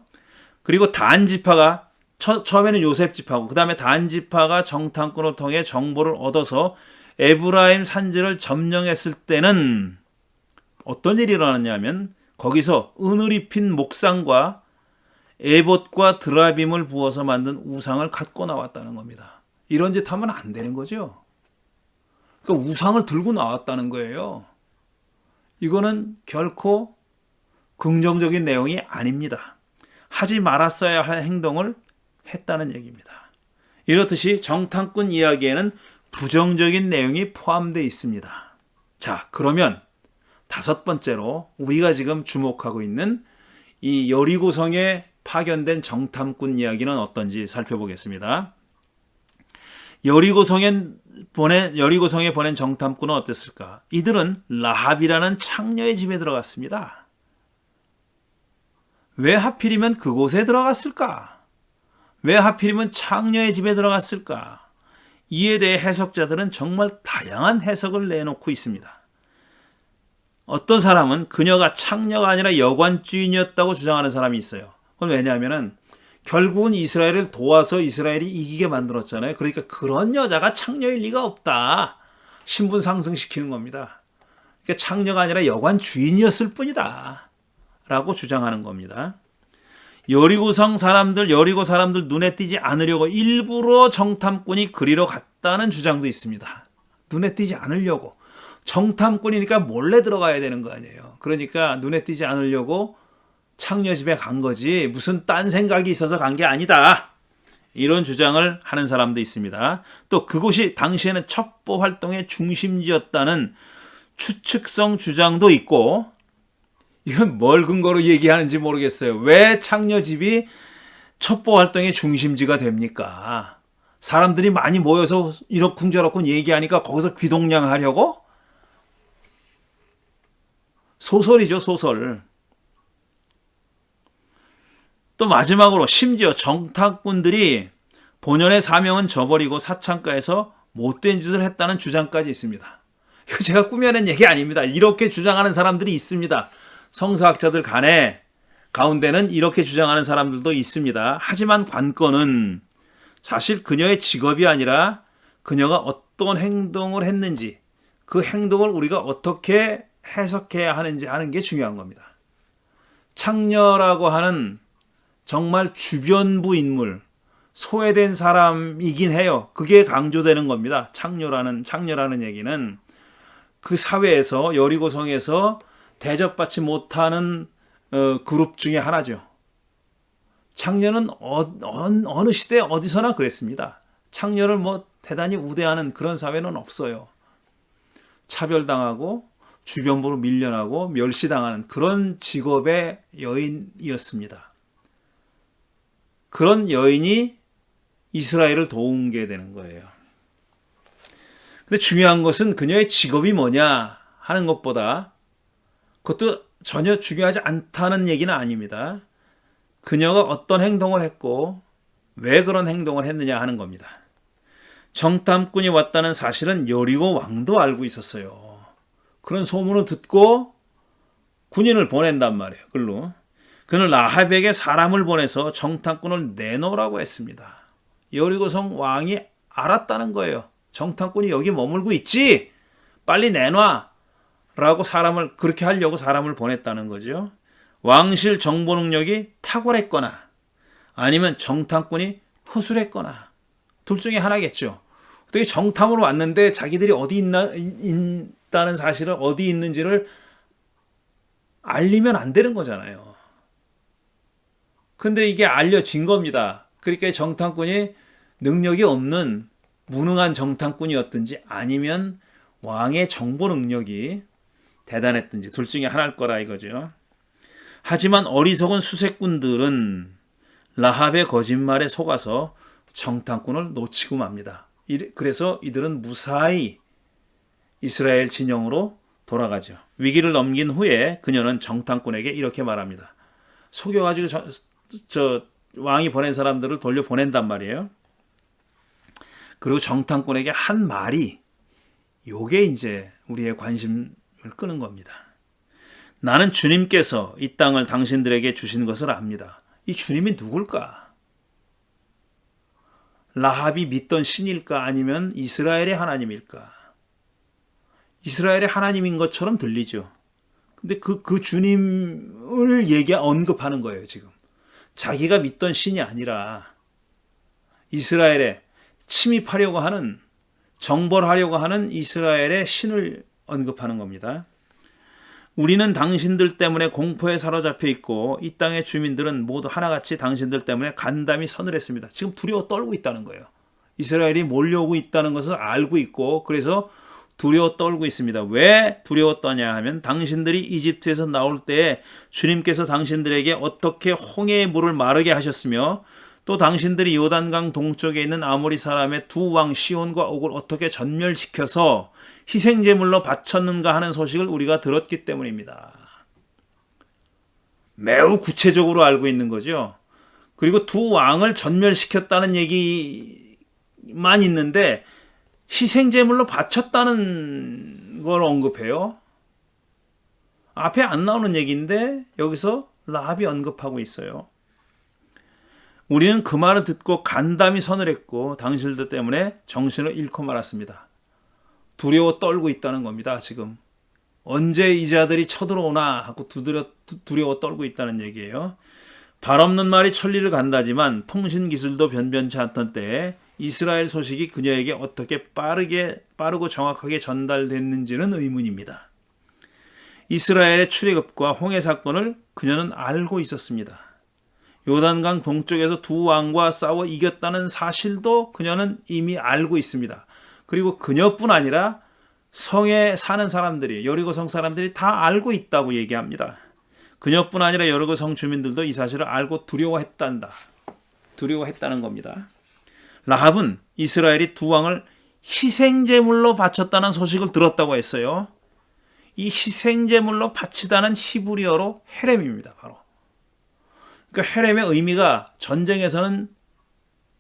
그리고 단 지파가 처음에는 요셉 지파고 그 다음에 단 지파가 정탐꾼을 통해 정보를 얻어서 에브라임 산지를 점령했을 때는 어떤 일이 일어났냐면 거기서 은을 입힌 목상과 에봇과 드라빔을 부어서 만든 우상을 갖고 나왔다는 겁니다. 이런 짓 하면 안 되는 거죠. 그러니까 우상을 들고 나왔다는 거예요. 이거는 결코 긍정적인 내용이 아닙니다. 하지 말았어야 할 행동을 했다는 얘기입니다. 이렇듯이 정탐꾼 이야기에는 부정적인 내용이 포함되어 있습니다. 자, 그러면 다섯 번째로 우리가 지금 주목하고 있는 이 여리고성에 파견된 정탐꾼 이야기는 어떤지 살펴보겠습니다. 여리고성에 보낸 정탐꾼은 어땠을까? 이들은 라합이라는 창녀의 집에 들어갔습니다. 왜 하필이면 그곳에 들어갔을까? 왜 하필이면 창녀의 집에 들어갔을까? 이에 대해 해석자들은 정말 다양한 해석을 내놓고 있습니다. 어떤 사람은 그녀가 창녀가 아니라 여관주인이었다고 주장하는 사람이 있어요. 그건 왜냐하면 결국은 이스라엘을 도와서 이스라엘이 이기게 만들었잖아요. 그러니까 그런 여자가 창녀일 리가 없다. 신분 상승시키는 겁니다. 그러니까 창녀가 아니라 여관주인이었을 뿐이다. 라고 주장하는 겁니다. 여리고 사람들 눈에 띄지 않으려고 일부러 정탐꾼이 그리로 갔다는 주장도 있습니다. 눈에 띄지 않으려고. 정탐꾼이니까 몰래 들어가야 되는 거 아니에요. 그러니까 눈에 띄지 않으려고 창녀 집에 간 거지 무슨 딴 생각이 있어서 간 게 아니다. 이런 주장을 하는 사람도 있습니다. 또 그곳이 당시에는 첩보 활동의 중심지였다는 추측성 주장도 있고, 이건 뭘 근거로 얘기하는지 모르겠어요. 왜 창녀 집이 첩보 활동의 중심지가 됩니까? 사람들이 많이 모여서 이러쿵저러쿵 얘기하니까 거기서 귀동냥하려고? 소설이죠, 소설. 또 마지막으로 심지어 정탐꾼들이 본연의 사명은 저버리고 사창가에서 못된 짓을 했다는 주장까지 있습니다. 이거 제가 꾸며낸 얘기 아닙니다. 이렇게 주장하는 사람들이 있습니다. 성서학자들 가운데는 이렇게 주장하는 사람들도 있습니다. 하지만 관건은 사실 그녀의 직업이 아니라 그녀가 어떤 행동을 했는지, 그 행동을 우리가 어떻게 해석해야 하는지 하는 게 중요한 겁니다. 창녀라고 하는 정말 주변부 인물, 소외된 사람이긴 해요. 그게 강조되는 겁니다. 창녀라는 얘기는 그 사회에서, 여리고성에서 대접받지 못하는 그룹 중에 하나죠. 창녀는 어느 시대 어디서나 그랬습니다. 창녀를 대단히 우대하는 그런 사회는 없어요. 차별당하고 주변부로 밀려나고 멸시당하는 그런 직업의 여인이었습니다. 그런 여인이 이스라엘을 도우게 되는 거예요. 근데 중요한 것은 그녀의 직업이 뭐냐 하는 것보다 그것도 전혀 중요하지 않다는 얘기는 아닙니다. 그녀가 어떤 행동을 했고 왜 그런 행동을 했느냐 하는 겁니다. 정탐꾼이 왔다는 사실은 여리고 왕도 알고 있었어요. 그런 소문을 듣고 군인을 보낸단 말이에요. 글로. 그는 라합에게 사람을 보내서 정탐꾼을 내놓으라고 했습니다. 여리고성 왕이 알았다는 거예요. 정탐꾼이 여기 머물고 있지? 빨리 내놔! 라고 그렇게 하려고 사람을 보냈다는 거죠. 왕실 정보 능력이 탁월했거나 아니면 정탐꾼이 허술했거나 둘 중에 하나겠죠. 어떻게 정탐으로 왔는데 자기들이 어디 있다는 사실을 어디 있는지를 알리면 안 되는 거잖아요. 근데 이게 알려진 겁니다. 그러니까 정탐꾼이 능력이 없는 무능한 정탐꾼이었든지 아니면 왕의 정보 능력이 대단했든지 둘 중에 하나일 거라 이거죠. 하지만 어리석은 수색꾼들은 라합의 거짓말에 속아서 정탐꾼을 놓치고 맙니다. 그래서 이들은 무사히 이스라엘 진영으로 돌아가죠. 위기를 넘긴 후에 그녀는 정탐꾼에게 이렇게 말합니다. 속여가지고 왕이 보낸 사람들을 돌려보낸단 말이에요. 그리고 정탐꾼에게 한 말이 요게 이제 우리의 관심을 끄는 겁니다. 나는 주님께서 이 땅을 당신들에게 주신 것을 압니다. 이 주님이 누굴까? 라합이 믿던 신일까? 아니면 이스라엘의 하나님일까? 이스라엘의 하나님인 것처럼 들리죠. 근데 그 주님을 언급하는 거예요, 지금. 자기가 믿던 신이 아니라 이스라엘에 침입하려고 하는, 정벌하려고 하는 이스라엘의 신을 언급하는 겁니다. 우리는 당신들 때문에 공포에 사로잡혀 있고 이 땅의 주민들은 모두 하나같이 당신들 때문에 간담이 서늘했습니다. 지금 두려워 떨고 있다는 거예요. 이스라엘이 몰려오고 있다는 것을 알고 있고 그래서 두려워 떨고 있습니다. 왜 두려워 떠냐 하면 당신들이 이집트에서 나올 때 주님께서 당신들에게 어떻게 홍해의 물을 마르게 하셨으며 또 당신들이 요단강 동쪽에 있는 아모리 사람의 두 왕 시온과 옥을 어떻게 전멸시켜서 희생제물로 바쳤는가 하는 소식을 우리가 들었기 때문입니다. 매우 구체적으로 알고 있는 거죠. 그리고 두 왕을 전멸시켰다는 얘기만 있는데 희생제물로 바쳤다는 걸 언급해요. 앞에 안 나오는 얘기인데 여기서 라합이 언급하고 있어요. 우리는 그 말을 듣고 간담이 서늘했고 당신들 때문에 정신을 잃고 말았습니다. 두려워 떨고 있다는 겁니다. 지금 언제 이 자들이 쳐들어오나 하고 두려워 떨고 있다는 얘기예요. 발 없는 말이 천리를 간다지만 통신 기술도 변변치 않던 때에 이스라엘 소식이 그녀에게 어떻게 빠르고 정확하게 전달됐는지는 의문입니다. 이스라엘의 출애굽과 홍해 사건을 그녀는 알고 있었습니다. 요단강 동쪽에서 두 왕과 싸워 이겼다는 사실도 그녀는 이미 알고 있습니다. 그리고 그녀뿐 아니라 성에 사는 사람들이, 여리고성 사람들이 다 알고 있다고 얘기합니다. 그녀뿐 아니라 여리고성 주민들도 이 사실을 알고 두려워했다는 겁니다. 라합은 이스라엘이 두 왕을 희생제물로 바쳤다는 소식을 들었다고 했어요. 이 희생제물로 바치다는 히브리어로 헤렘입니다. 바로. 그러니까 헤렘의 의미가 전쟁에서는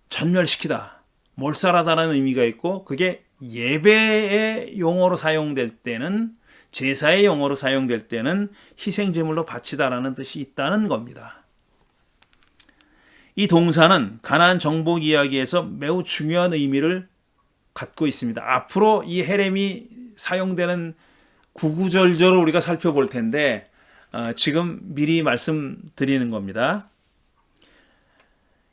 전멸시키다, 몰살하다는 의미가 있고 그게 예배의 용어로 사용될 때는, 제사의 용어로 사용될 때는 희생제물로 바치다라는 뜻이 있다는 겁니다. 이 동사는 가나안 정복 이야기에서 매우 중요한 의미를 갖고 있습니다. 앞으로 이 헤렘이 사용되는 구구절절을 우리가 살펴볼 텐데 지금 미리 말씀드리는 겁니다.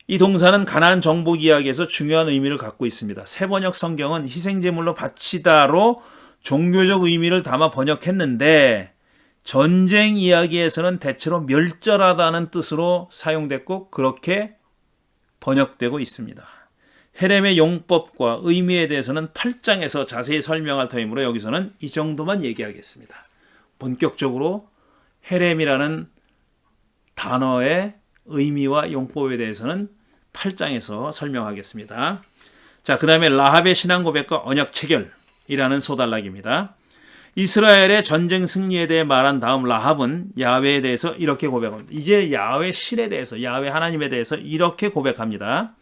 이 동사는 가나안 정복 이야기에서 중요한 의미를 갖고 있습니다. 새번역 성경은 희생제물로 바치다로 종교적 의미를 담아 번역했는데 전쟁 이야기에서는 대체로 멸절하다는 뜻으로 사용됐고 그렇게 번역되고 있습니다. 헤렘의 용법과 의미에 대해서는 8장에서 자세히 설명할 터이므로 여기서는 이 정도만 얘기하겠습니다. 본격적으로 헤렘이라는 단어의 의미와 용법에 대해서는 8장에서 설명하겠습니다. 자, 그 다음에 라합의 신앙 고백과 언약 체결. 이라는 소단락입니다. 이스라엘의 전쟁 승리에 대해 말한 다음 라합은 야훼에 대해서 이렇게 고백합니다. 이제 야훼 신에 대해서, 야훼 하나님에 대해서 이렇게 고백합니다.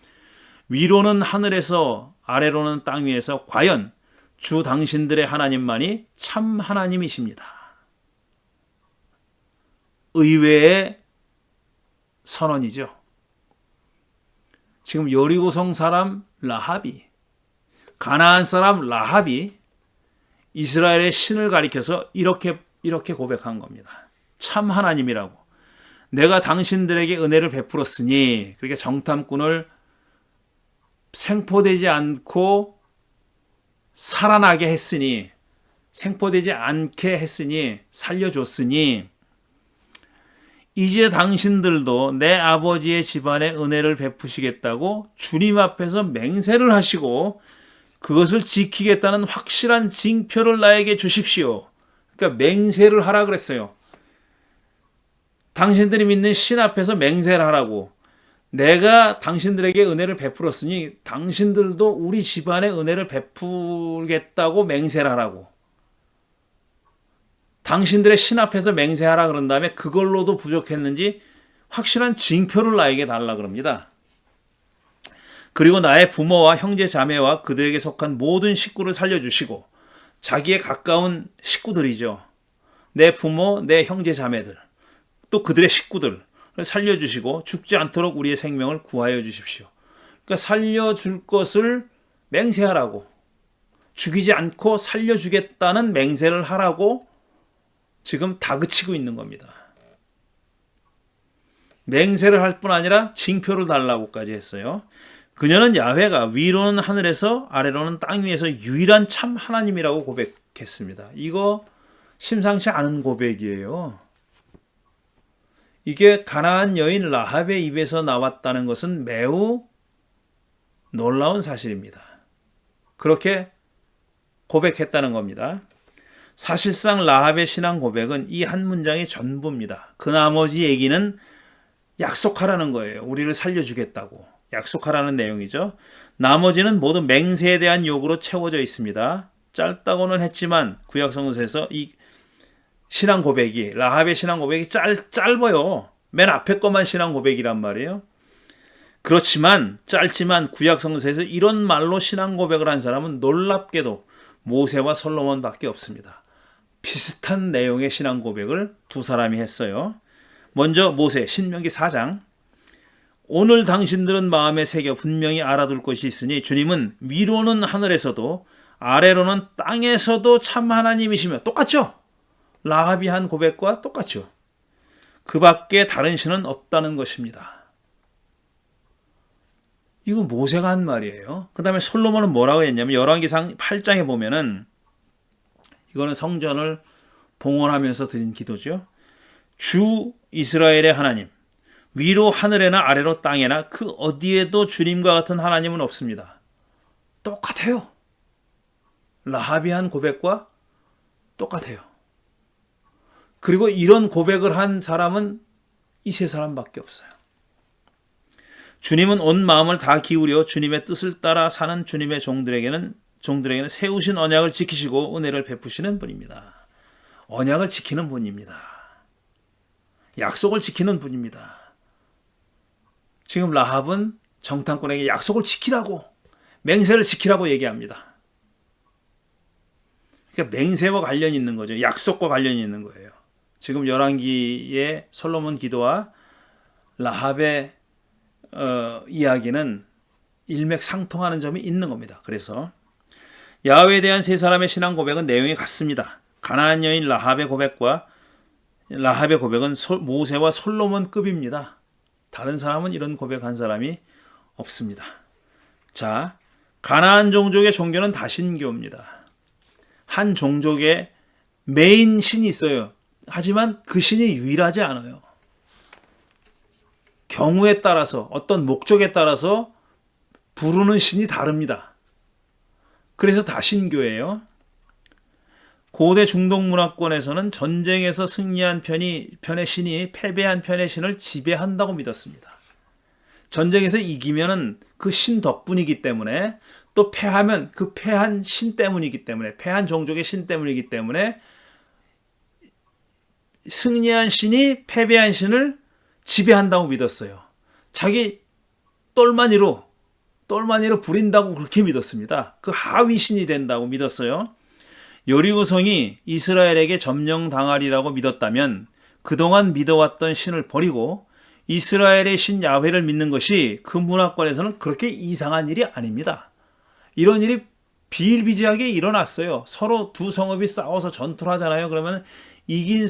위로는 하늘에서 아래로는 땅 위에서 과연 주 당신들의 하나님만이 참 하나님이십니다. 의외의 선언이죠. 지금 여리고성 사람 라합이, 가나안 사람 라합이 이스라엘의 신을 가리켜서 이렇게 고백한 겁니다. 참 하나님이라고. 내가 당신들에게 은혜를 베풀었으니, 그렇게 정탐꾼을 생포되지 않고 살아나게 했으니, 생포되지 않게 했으니, 살려줬으니, 이제 당신들도 내 아버지의 집안에 은혜를 베푸시겠다고 주님 앞에서 맹세를 하시고 그것을 지키겠다는 확실한 징표를 나에게 주십시오. 그러니까 맹세를 하라 그랬어요. 당신들이 믿는 신 앞에서 맹세를 하라고. 내가 당신들에게 은혜를 베풀었으니 당신들도 우리 집안에 은혜를 베풀겠다고 맹세를 하라고. 당신들의 신 앞에서 맹세하라 그런 다음에 그걸로도 부족했는지 확실한 징표를 나에게 달라 그럽니다. 그리고 나의 부모와 형제 자매와 그들에게 속한 모든 식구를 살려주시고, 자기의 가까운 식구들이죠. 내 부모, 내 형제 자매들, 또 그들의 식구들을 살려주시고 죽지 않도록 우리의 생명을 구하여 주십시오. 그러니까 살려줄 것을 맹세하라고, 죽이지 않고 살려주겠다는 맹세를 하라고 지금 다그치고 있는 겁니다. 맹세를 할 뿐 아니라 징표를 달라고까지 했어요. 그녀는 야훼가 위로는 하늘에서 아래로는 땅 위에서 유일한 참 하나님이라고 고백했습니다. 이거 심상치 않은 고백이에요. 이게 가나안 여인 라합의 입에서 나왔다는 것은 매우 놀라운 사실입니다. 그렇게 고백했다는 겁니다. 사실상 라합의 신앙 고백은 이 한 문장이 전부입니다. 그 나머지 얘기는 약속하라는 거예요. 우리를 살려주겠다고 약속하라는 내용이죠. 나머지는 모두 맹세에 대한 요구로 채워져 있습니다. 짧다고는 했지만 구약성서에서 이 신앙 고백이, 라합의 신앙 고백이 짧아요. 맨 앞에 것만 신앙 고백이란 말이에요. 그렇지만 짧지만 구약성서에서 이런 말로 신앙 고백을 한 사람은 놀랍게도 모세와 솔로몬밖에 없습니다. 비슷한 내용의 신앙 고백을 두 사람이 했어요. 먼저 모세, 신명기 4장. 오늘 당신들은 마음에 새겨 분명히 알아둘 것이 있으니 주님은 위로는 하늘에서도 아래로는 땅에서도 참 하나님이시며, 똑같죠? 라합이 한 고백과 똑같죠? 그 밖에 다른 신은 없다는 것입니다. 이거 모세가 한 말이에요. 그 다음에 솔로몬은 뭐라고 했냐면 열왕기상 8장에 보면은, 이거는 성전을 봉헌하면서 드린 기도죠. 주 이스라엘의 하나님, 위로 하늘에나 아래로 땅에나 그 어디에도 주님과 같은 하나님은 없습니다. 똑같아요. 라합이 한 고백과 똑같아요. 그리고 이런 고백을 한 사람은 이 세 사람밖에 없어요. 주님은 온 마음을 다 기울여 주님의 뜻을 따라 사는 주님의 종들에게는 세우신 언약을 지키시고 은혜를 베푸시는 분입니다. 언약을 지키는 분입니다. 약속을 지키는 분입니다. 지금 라합은 정탐꾼에게 약속을 지키라고, 맹세를 지키라고 얘기합니다. 그러니까 맹세와 관련이 있는 거죠. 약속과 관련이 있는 거예요. 지금 열왕기의 솔로몬 기도와 라합의 이야기는 일맥상통하는 점이 있는 겁니다. 그래서 야훼에 대한 세 사람의 신앙 고백은 내용이 같습니다. 가나안 여인 라합의 고백은 모세와 솔로몬급입니다. 다른 사람은 이런 고백한 사람이 없습니다. 자, 가나안 종족의 종교는 다신교입니다. 한 종족의 메인 신이 있어요. 하지만 그 신이 유일하지 않아요. 경우에 따라서, 어떤 목적에 따라서 부르는 신이 다릅니다. 그래서 다신교예요. 고대 중동 문화권에서는 전쟁에서 승리한 편의 신이 패배한 편의 신을 지배한다고 믿었습니다. 전쟁에서 이기면은 그 신 덕분이기 때문에 또 패하면 그 패한 신 때문이기 때문에, 패한 종족의 신 때문이기 때문에 승리한 신이 패배한 신을 지배한다고 믿었어요. 자기 똘마니로 부린다고 그렇게 믿었습니다. 그 하위 신이 된다고 믿었어요. 여리고성이 이스라엘에게 점령당하리라고 믿었다면 그동안 믿어왔던 신을 버리고 이스라엘의 신 야훼를 믿는 것이 그 문화권에서는 그렇게 이상한 일이 아닙니다. 이런 일이 비일비재하게 일어났어요. 서로 두 성읍이 싸워서 전투를 하잖아요. 그러면 이긴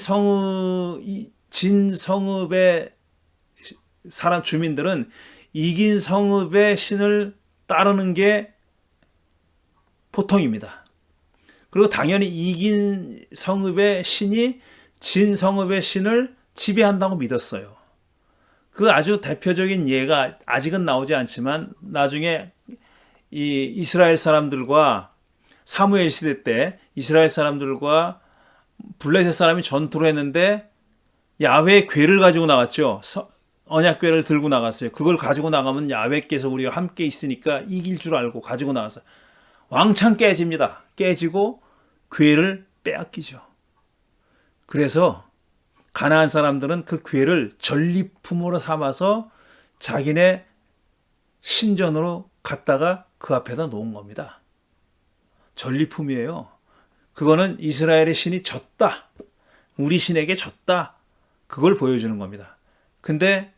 진 성읍의 사람 주민들은 이긴 성읍의 신을 따르는 게 보통입니다. 그리고 당연히 이긴 성읍의 신이 진 성읍의 신을 지배한다고 믿었어요. 그 아주 대표적인 예가 아직은 나오지 않지만 나중에 이 이스라엘 사람들과 사무엘 시대 때 이스라엘 사람들과 블레셋 사람이 전투를 했는데 야훼의 궤를 가지고 나갔죠. 언약궤를 들고 나갔어요. 그걸 가지고 나가면 야훼께서 우리와 함께 있으니까 이길 줄 알고 가지고 나갔어요. 왕창 깨집니다. 깨지고 궤를 빼앗기죠. 그래서 가나안 사람들은 그 궤를 전리품으로 삼아서 자기네 신전으로 갖다가 그 앞에다 놓은 겁니다. 전리품이에요. 그거는 이스라엘의 신이 졌다. 우리 신에게 졌다. 그걸 보여주는 겁니다. 근데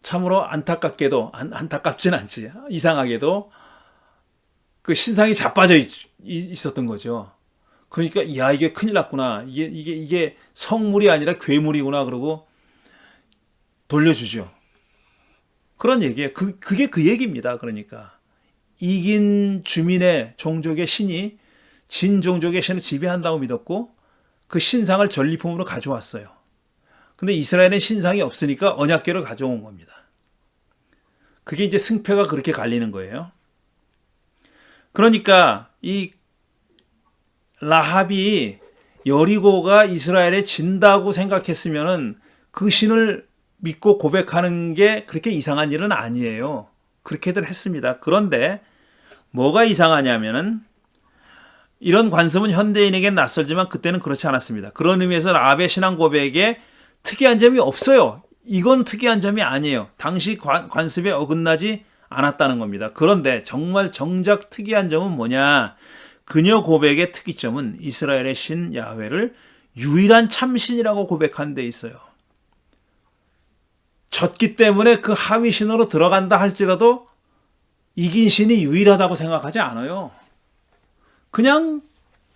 참으로 안타깝게도, 안타깝진 않지. 이상하게도 그 신상이 자빠져 있었던 거죠. 그러니까 야 이게 큰일 났구나. 이게 성물이 아니라 괴물이구나. 그러고 돌려주죠. 그런 얘기예요. 그게 그 얘기입니다. 그러니까 이긴 주민의 종족의 신이 진 종족의 신을 지배한다고 믿었고 그 신상을 전리품으로 가져왔어요. 근데 이스라엘은 신상이 없으니까 언약궤를 가져온 겁니다. 그게 이제 승패가 그렇게 갈리는 거예요. 그러니까 이 라합이 여리고가 이스라엘에 진다고 생각했으면은 그 신을 믿고 고백하는 게 그렇게 이상한 일은 아니에요. 그렇게들 했습니다. 그런데 뭐가 이상하냐면은 이런 관습은 현대인에겐 낯설지만 그때는 그렇지 않았습니다. 그런 의미에서 라합의 신앙 고백에 특이한 점이 없어요. 이건 특이한 점이 아니에요. 당시 관습에 어긋나지 않았다는 겁니다. 그런데 정말 정작 특이한 점은 뭐냐? 그녀 고백의 특이점은 이스라엘의 신 야훼를 유일한 참신이라고 고백한 데 있어요. 졌기 때문에 그 하위 신으로 들어간다 할지라도 이긴 신이 유일하다고 생각하지 않아요. 그냥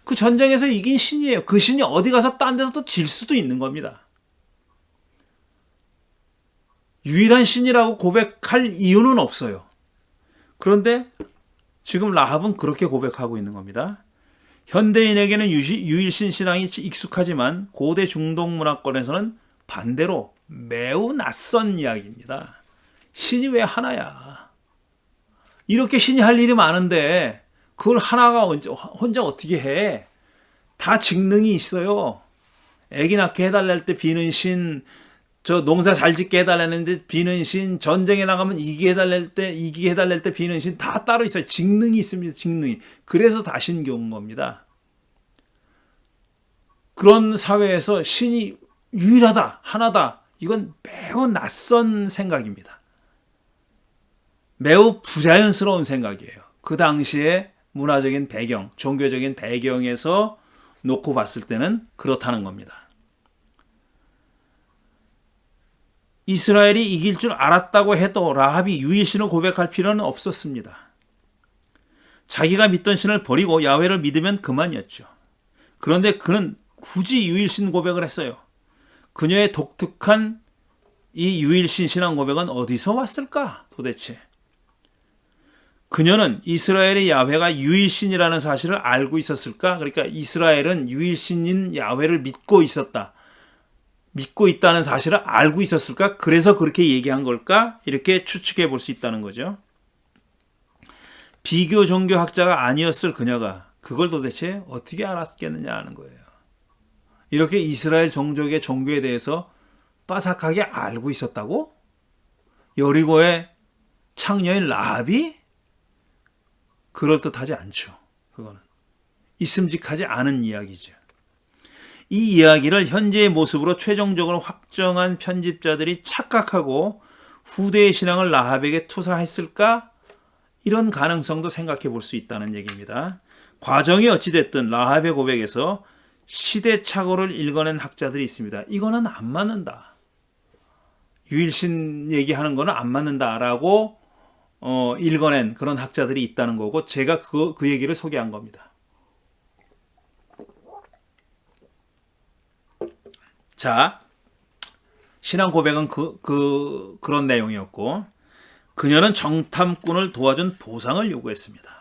그 전쟁에서 이긴 신이에요. 그 신이 어디 가서 딴 데서 또 질 수도 있는 겁니다. 유일한 신이라고 고백할 이유는 없어요. 그런데 지금 라합은 그렇게 고백하고 있는 겁니다. 현대인에게는 유일신 신앙이 익숙하지만 고대 중동 문화권에서는 반대로 매우 낯선 이야기입니다. 신이 왜 하나야? 이렇게 신이 할 일이 많은데 그걸 하나가 혼자 어떻게 해? 다 직능이 있어요. 애기 낳게 해달랄 때 비는 신, 저 농사 잘 짓게 해달라는데 비는 신, 전쟁에 나가면 이기게 해달랄 때 비는 신, 다 따로 있어요. 직능이 있습니다. 직능이. 그래서 다 신교인 겁니다. 그런 사회에서 신이 유일하다, 하나다. 이건 매우 낯선 생각입니다. 매우 부자연스러운 생각이에요. 그 당시에 문화적인 배경, 종교적인 배경에서 놓고 봤을 때는 그렇다는 겁니다. 이스라엘이 이길 줄 알았다고 해도 라합이 유일신을 고백할 필요는 없었습니다. 자기가 믿던 신을 버리고 야훼를 믿으면 그만이었죠. 그런데 그는 굳이 유일신 고백을 했어요. 그녀의 독특한 이 유일신 신앙 고백은 어디서 왔을까 도대체? 그녀는 이스라엘의 야훼가 유일신이라는 사실을 알고 있었을까? 그러니까 이스라엘은 유일신인 야훼를 믿고 있었다. 믿고 있다는 사실을 알고 있었을까? 그래서 그렇게 얘기한 걸까? 이렇게 추측해 볼 수 있다는 거죠. 비교 종교학자가 아니었을 그녀가 그걸 도대체 어떻게 알았겠느냐 하는 거예요. 이렇게 이스라엘 종족의 종교에 대해서 빠삭하게 알고 있었다고? 여리고의 창녀인 라합이? 그럴듯하지 않죠. 그거는 있음직하지 않은 이야기죠. 이 이야기를 현재의 모습으로 최종적으로 확정한 편집자들이 착각하고 후대의 신앙을 라합에게 투사했을까? 이런 가능성도 생각해 볼 수 있다는 얘기입니다. 과정이 어찌됐든 라합의 고백에서 시대착오를 읽어낸 학자들이 있습니다. 이거는 안 맞는다. 유일신 얘기하는 거는 안 맞는다라고 읽어낸 그런 학자들이 있다는 거고, 제가 그 얘기를 소개한 겁니다. 자, 신앙 고백은 그런 내용이었고, 그녀는 정탐꾼을 도와준 보상을 요구했습니다.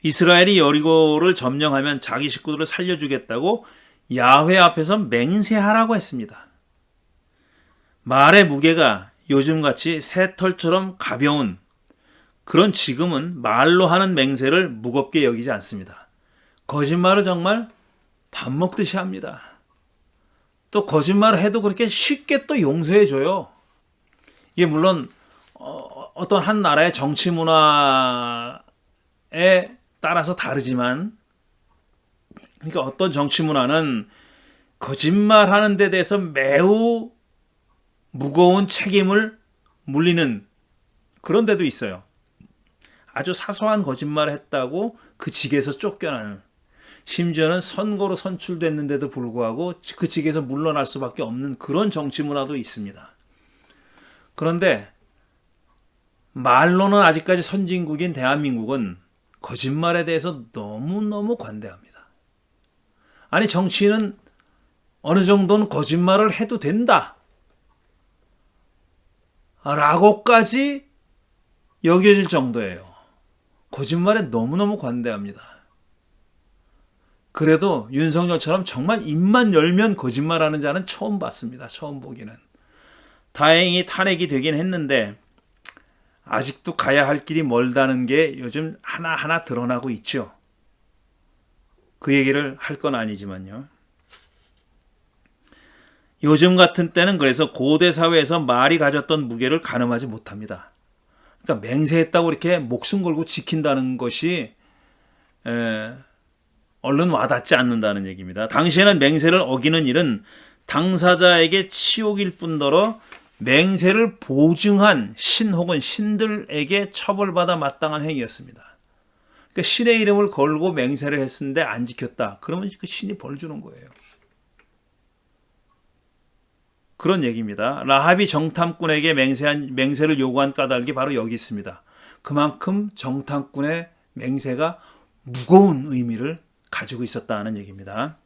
이스라엘이 여리고를 점령하면 자기 식구들을 살려주겠다고 야훼 앞에서 맹세하라고 했습니다. 말의 무게가 요즘같이 새털처럼 가벼운 그런 지금은 말로 하는 맹세를 무겁게 여기지 않습니다. 거짓말을 정말 밥 먹듯이 합니다. 또 거짓말을 해도 그렇게 쉽게 또 용서해줘요. 이게 물론 어떤 한 나라의 정치 문화에 따라서 다르지만, 그러니까 어떤 정치 문화는 거짓말하는 데 대해서 매우 무거운 책임을 물리는 그런 데도 있어요. 아주 사소한 거짓말을 했다고 그 직에서 쫓겨나는, 심지어는 선거로 선출됐는데도 불구하고 그 직에서 물러날 수밖에 없는 그런 정치 문화도 있습니다. 그런데 말로는 아직까지 선진국인 대한민국은 거짓말에 대해서 너무너무 관대합니다. 아니, 정치인은 어느 정도는 거짓말을 해도 된다 라고까지 여겨질 정도예요. 거짓말에 너무너무 관대합니다. 그래도 윤석열처럼 정말 입만 열면 거짓말하는 자는 처음 봤습니다. 처음 보기는. 다행히 탄핵이 되긴 했는데 아직도 가야 할 길이 멀다는 게 요즘 하나하나 드러나고 있죠. 그 얘기를 할 건 아니지만요. 요즘 같은 때는 그래서 고대 사회에서 말이 가졌던 무게를 가늠하지 못합니다. 그러니까 맹세했다고 이렇게 목숨 걸고 지킨다는 것이 얼른 와닿지 않는다는 얘기입니다. 당시에는 맹세를 어기는 일은 당사자에게 치욕일 뿐더러 맹세를 보증한 신 혹은 신들에게 처벌받아 마땅한 행위였습니다. 그러니까 신의 이름을 걸고 맹세를 했는데 안 지켰다. 그러면 그 신이 벌 주는 거예요. 그런 얘기입니다. 라합이 정탐꾼에게 맹세를 요구한 까닭이 바로 여기 있습니다. 그만큼 정탐꾼의 맹세가 무거운 의미를 가지고 있었다는 얘기입니다.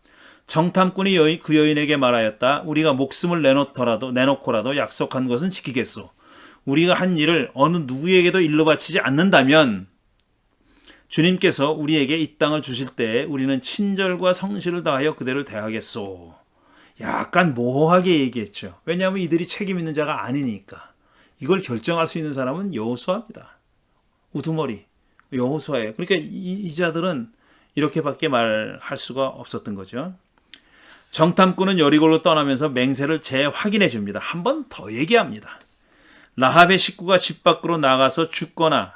정탐꾼이 그 여인에게 말하였다. 우리가 목숨을 내놓고라도 약속한 것은 지키겠소. 우리가 한 일을 어느 누구에게도 일러 바치지 않는다면 주님께서 우리에게 이 땅을 주실 때 우리는 친절과 성실을 다하여 그대를 대하겠소. 약간 모호하게 얘기했죠. 왜냐하면 이들이 책임 있는 자가 아니니까. 이걸 결정할 수 있는 사람은 여호수아입니다. 우두머리 여호수아예요. 그러니까 이 자들은 이렇게밖에 말할 수가 없었던 거죠. 정탐꾼은 여리고로 떠나면서 맹세를 재확인해 줍니다. 한 번 더 얘기합니다. 라합의 식구가 집 밖으로 나가서 죽거나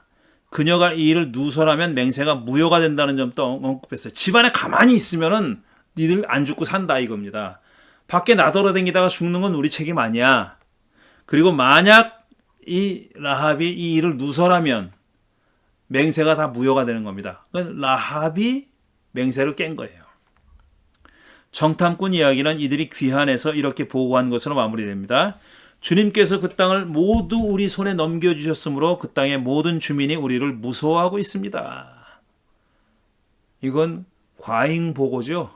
그녀가 이 일을 누설하면 맹세가 무효가 된다는 점도 언급했어요. 집안에 가만히 있으면은 니들 안 죽고 산다 이겁니다. 밖에 나돌아다니다가 죽는 건 우리 책임 아니야. 그리고 만약 이 라합이 이 일을 누설하면 맹세가 다 무효가 되는 겁니다. 라합이 맹세를 깬 거예요. 정탐꾼 이야기는 이들이 귀환해서 이렇게 보고한 것으로 마무리됩니다. 주님께서 그 땅을 모두 우리 손에 넘겨주셨으므로 그 땅의 모든 주민이 우리를 무서워하고 있습니다. 이건 과잉보고죠.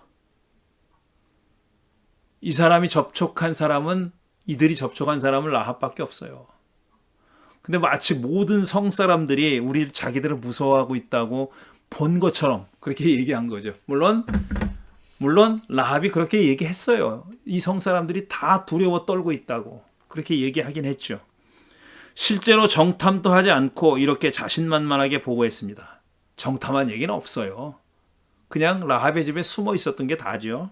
이 사람이 접촉한 사람은, 이들이 접촉한 사람은 라합밖에 없어요. 근데 마치 모든 성사람들이 자기들을 무서워하고 있다고 본 것처럼 그렇게 얘기한 거죠. 물론 라합이 그렇게 얘기했어요. 이 성사람들이 다 두려워 떨고 있다고 그렇게 얘기하긴 했죠. 실제로 정탐도 하지 않고 이렇게 자신만만하게 보고했습니다. 정탐한 얘기는 없어요. 그냥 라합의 집에 숨어 있었던 게 다죠.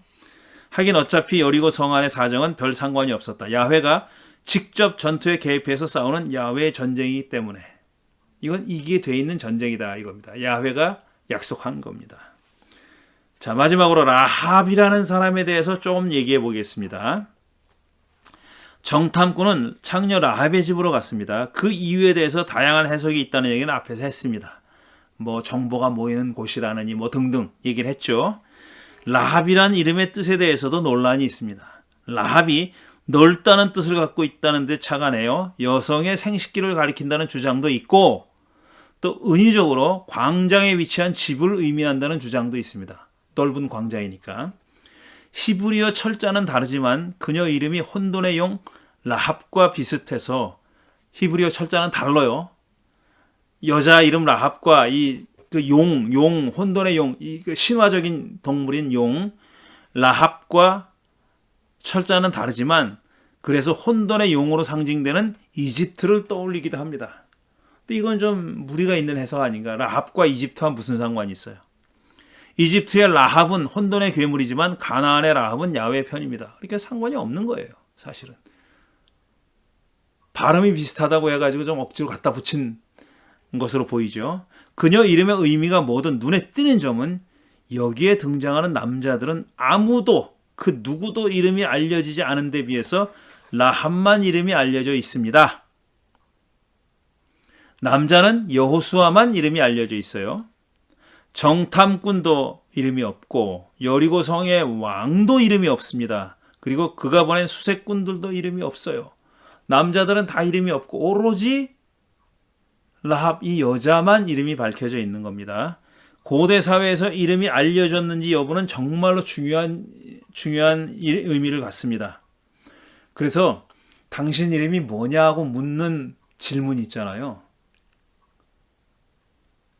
하긴 어차피 여리고 성 안의 사정은 별 상관이 없었다. 야훼가 직접 전투에 개입해서 싸우는 야훼의 전쟁이기 때문에. 이건 이기게 돼 있는 전쟁이다 이겁니다. 야훼가 약속한 겁니다. 자, 마지막으로 라합이라는 사람에 대해서 조금 얘기해 보겠습니다. 정탐꾼은 창녀 라합의 집으로 갔습니다. 그 이유에 대해서 다양한 해석이 있다는 얘기는 앞에서 했습니다. 뭐 정보가 모이는 곳이라느니 뭐 등등 얘기를 했죠. 라합이란 이름의 뜻에 대해서도 논란이 있습니다. 라합이 넓다는 뜻을 갖고 있다는 데 착안해요. 여성의 생식기를 가리킨다는 주장도 있고 또 은유적으로 광장에 위치한 집을 의미한다는 주장도 있습니다. 넓은 광장이니까. 히브리어 철자는 다르지만 그녀 이름이 혼돈의 용 라합과 비슷해서 히브리어 철자는 달라요. 여자 이름 라합과 용, 혼돈의 용, 이 신화적인 동물인 용, 라합과 철자는 다르지만 그래서 혼돈의 용으로 상징되는 이집트를 떠올리기도 합니다. 근데 이건 좀 무리가 있는 해석 아닌가? 라합과 이집트와 무슨 상관이 있어요? 이집트의 라합은 혼돈의 괴물이지만 가나안의 라합은 야훼 편입니다. 그러니까 상관이 없는 거예요, 사실은. 발음이 비슷하다고 해가지고 좀 억지로 갖다 붙인 것으로 보이죠. 그녀 이름의 의미가 뭐든 눈에 띄는 점은 여기에 등장하는 남자들은 아무도 그 누구도 이름이 알려지지 않은 데 비해서 라합만 이름이 알려져 있습니다. 남자는 여호수아만 이름이 알려져 있어요. 정탐꾼도 이름이 없고 여리고 성의 왕도 이름이 없습니다. 그리고 그가 보낸 수색꾼들도 이름이 없어요. 남자들은 다 이름이 없고 오로지 라합 이 여자만 이름이 밝혀져 있는 겁니다. 고대 사회에서 이름이 알려졌는지 여부는 정말로 중요한 의미를 갖습니다. 그래서 당신 이름이 뭐냐고 묻는 질문이 있잖아요.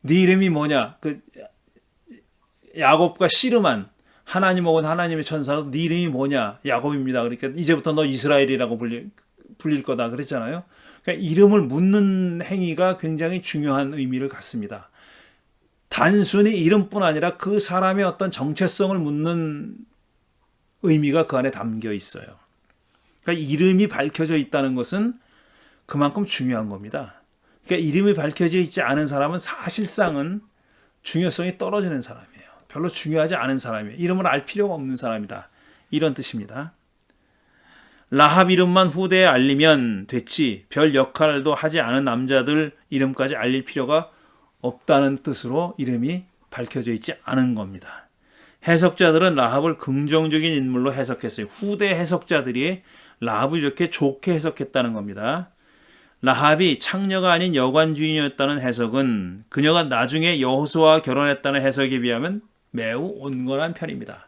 네 이름이 뭐냐? 야곱과 씨름한 하나님 혹은 하나님의 천사도 네 이름이 뭐냐? 야곱입니다. 그러니까 이제부터 너 이스라엘이라고 불릴 거다 그랬잖아요. 그러니까 이름을 묻는 행위가 굉장히 중요한 의미를 갖습니다. 단순히 이름뿐 아니라 그 사람의 어떤 정체성을 묻는 의미가 그 안에 담겨 있어요. 그러니까 이름이 밝혀져 있다는 것은 그만큼 중요한 겁니다. 그러니까 이름이 밝혀져 있지 않은 사람은 사실상은 중요성이 떨어지는 사람이에요. 별로 중요하지 않은 사람이에요. 이름을 알 필요가 없는 사람이다. 이런 뜻입니다. 라합 이름만 후대에 알리면 됐지 별 역할도 하지 않은 남자들 이름까지 알릴 필요가 없다는 뜻으로 이름이 밝혀져 있지 않은 겁니다. 해석자들은 라합을 긍정적인 인물로 해석했어요. 후대 해석자들이 라합을 이렇게 좋게 해석했다는 겁니다. 라합이 창녀가 아닌 여관 주인이었다는 해석은 그녀가 나중에 여호수아와 결혼했다는 해석에 비하면 매우 온건한 편입니다.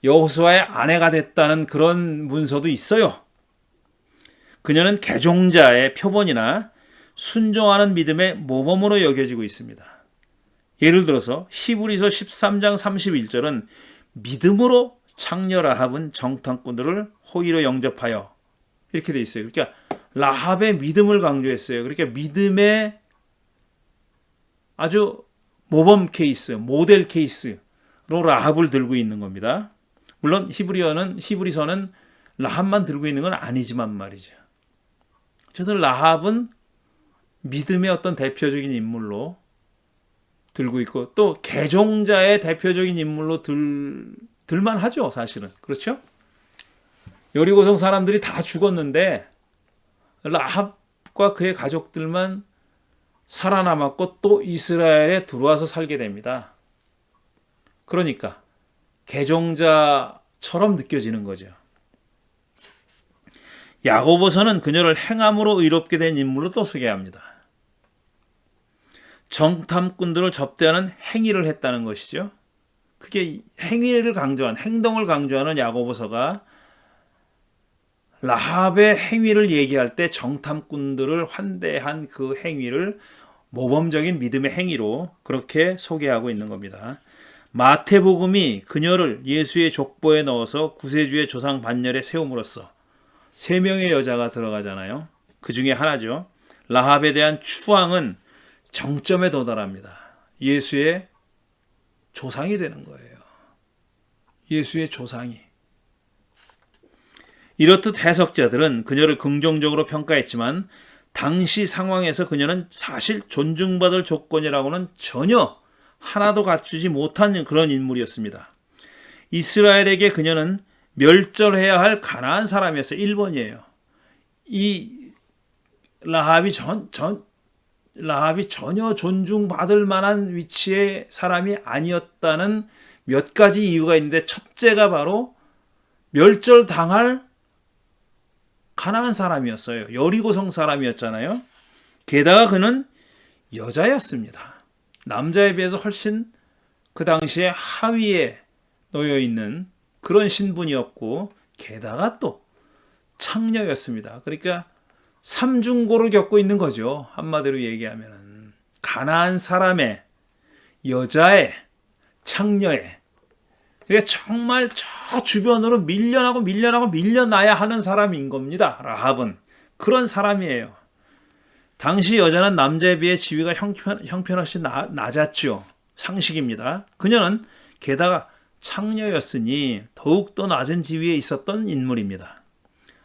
여호수아의 아내가 됐다는 그런 문서도 있어요. 그녀는 개종자의 표본이나 순종하는 믿음의 모범으로 여겨지고 있습니다. 예를 들어서 히브리서 13장 31절은 믿음으로 창녀 라합은 정탐꾼들을 호의로 영접하여 이렇게 돼 있어요. 그러니까 라합의 믿음을 강조했어요. 그러니까 믿음의 아주 모범 케이스, 모델 케이스로 라합을 들고 있는 겁니다. 물론 히브리서는 라합만 들고 있는 건 아니지만 말이죠. 저는 라합은 믿음의 어떤 대표적인 인물로 들고 있고 또 개종자의 대표적인 인물로 들만하죠, 사실은. 그렇죠? 여리고성 사람들이 다 죽었는데 라합과 그의 가족들만 살아남았고 또 이스라엘에 들어와서 살게 됩니다. 그러니까 개종자처럼 느껴지는 거죠. 야고보서는 그녀를 행함으로 의롭게 된 인물로 또 소개합니다. 정탐꾼들을 접대하는 행위를 했다는 것이죠. 그게 행위를 강조한, 행동을 강조하는 야고보서가 라합의 행위를 얘기할 때 정탐꾼들을 환대한 그 행위를 모범적인 믿음의 행위로 그렇게 소개하고 있는 겁니다. 마태복음이 그녀를 예수의 족보에 넣어서 구세주의 조상 반열에 세움으로써 3명의 여자가 들어가잖아요. 그 중에 하나죠. 라합에 대한 추앙은 정점에 도달합니다. 예수의 조상이 되는 거예요. 예수의 조상이. 이렇듯 해석자들은 그녀를 긍정적으로 평가했지만 당시 상황에서 그녀는 사실 존중받을 조건이라고는 전혀 하나도 갖추지 못한 그런 인물이었습니다. 이스라엘에게 그녀는 멸절해야 할 가나안 사람이었어요. 1번이에요. 이 라합이 전혀 존중받을 만한 위치의 사람이 아니었다는 몇 가지 이유가 있는데, 첫째가 바로 멸절당할 가나안 사람이었어요. 여리고성 사람이었잖아요. 게다가 그는 여자였습니다. 남자에 비해서 훨씬 그 당시에 하위에 놓여 있는 그런 신분이었고, 게다가 또 창녀였습니다. 그러니까 삼중고를 겪고 있는 거죠. 한마디로 얘기하면은 가나안 사람의, 여자의, 창녀의, 그러니까 정말 저 주변으로 밀려나야 하는 사람인 겁니다. 라합은 그런 사람이에요. 당시 여자는 남자에 비해 지위가 형편없이 낮았죠. 상식입니다. 그녀는 게다가 창녀였으니 더욱더 낮은 지위에 있었던 인물입니다.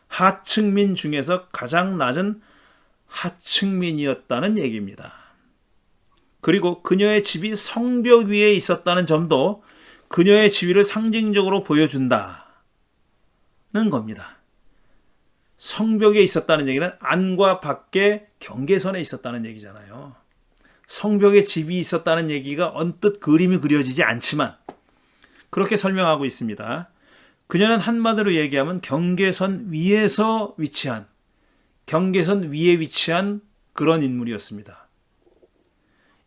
하층민 중에서 가장 낮은 하층민이었다는 얘기입니다. 그리고 그녀의 집이 성벽 위에 있었다는 점도 그녀의 지위를 상징적으로 보여준다는 겁니다. 성벽에 있었다는 얘기는 안과 밖의 경계선에 있었다는 얘기잖아요. 성벽에 집이 있었다는 얘기가 언뜻 그림이 그려지지 않지만 그렇게 설명하고 있습니다. 그녀는 한마디로 얘기하면 경계선 위에 위치한 그런 인물이었습니다.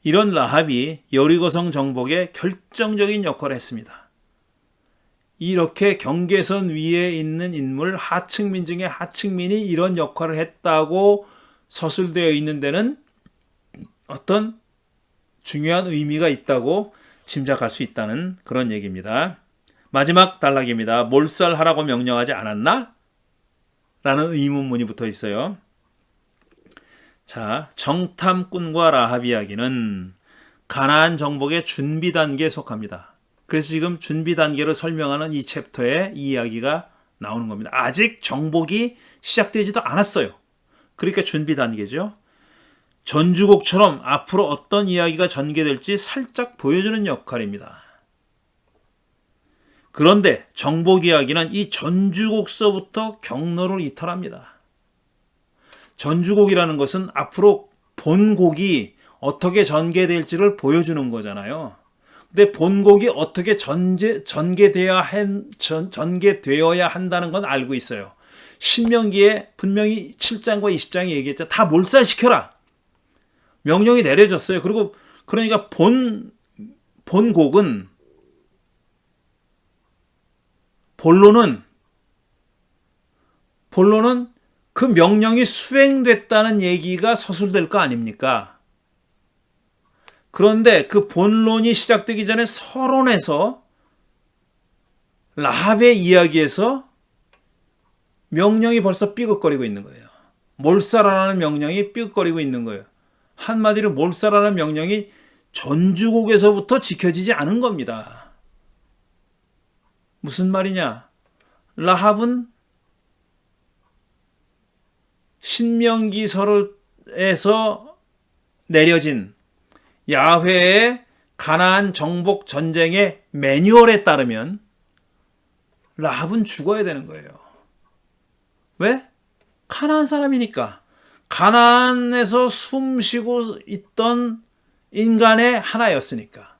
이런 라합이 여리고성 정복에 결정적인 역할을 했습니다. 이렇게 경계선 위에 있는 인물, 하층민 중에 하층민이 이런 역할을 했다고 서술되어 있는 데는 어떤 중요한 의미가 있다고 짐작할 수 있다는 그런 얘기입니다. 마지막 단락입니다. 몰살하라고 명령하지 않았나? 라는 의문문이 붙어 있어요. 자, 정탐꾼과 라합 이야기는 가나안 정복의 준비 단계에 속합니다. 그래서 지금 준비 단계를 설명하는 이 챕터에 이 이야기가 나오는 겁니다. 아직 정복이 시작되지도 않았어요. 그러니까 준비 단계죠. 전주곡처럼 앞으로 어떤 이야기가 전개될지 살짝 보여주는 역할입니다. 그런데 정복 이야기는 이 전주곡서부터 경로를 이탈합니다. 전주곡이라는 것은 앞으로 본곡이 어떻게 전개될지를 보여주는 거잖아요. 근데 본곡이 어떻게 전개되어야 한다는 건 알고 있어요. 신명기에 분명히 7장과 20장이 얘기했죠. 다 몰살시켜라. 명령이 내려졌어요. 그리고 그러니까 본곡은 본론은 그 명령이 수행됐다는 얘기가 서술될 거 아닙니까? 그런데 그 본론이 시작되기 전에 서론에서 라합의 이야기에서 명령이 벌써 삐걱거리고 있는 거예요. 몰살하라는 명령이 삐걱거리고 있는 거예요. 한마디로 몰살하라는 명령이 전주곡에서부터 지켜지지 않은 겁니다. 무슨 말이냐? 라합은 신명기서에서 내려진 야훼의 가나안 정복 전쟁의 매뉴얼에 따르면 라합은 죽어야 되는 거예요. 왜? 가나안 사람이니까. 가나안에서 숨쉬고 있던 인간의 하나였으니까.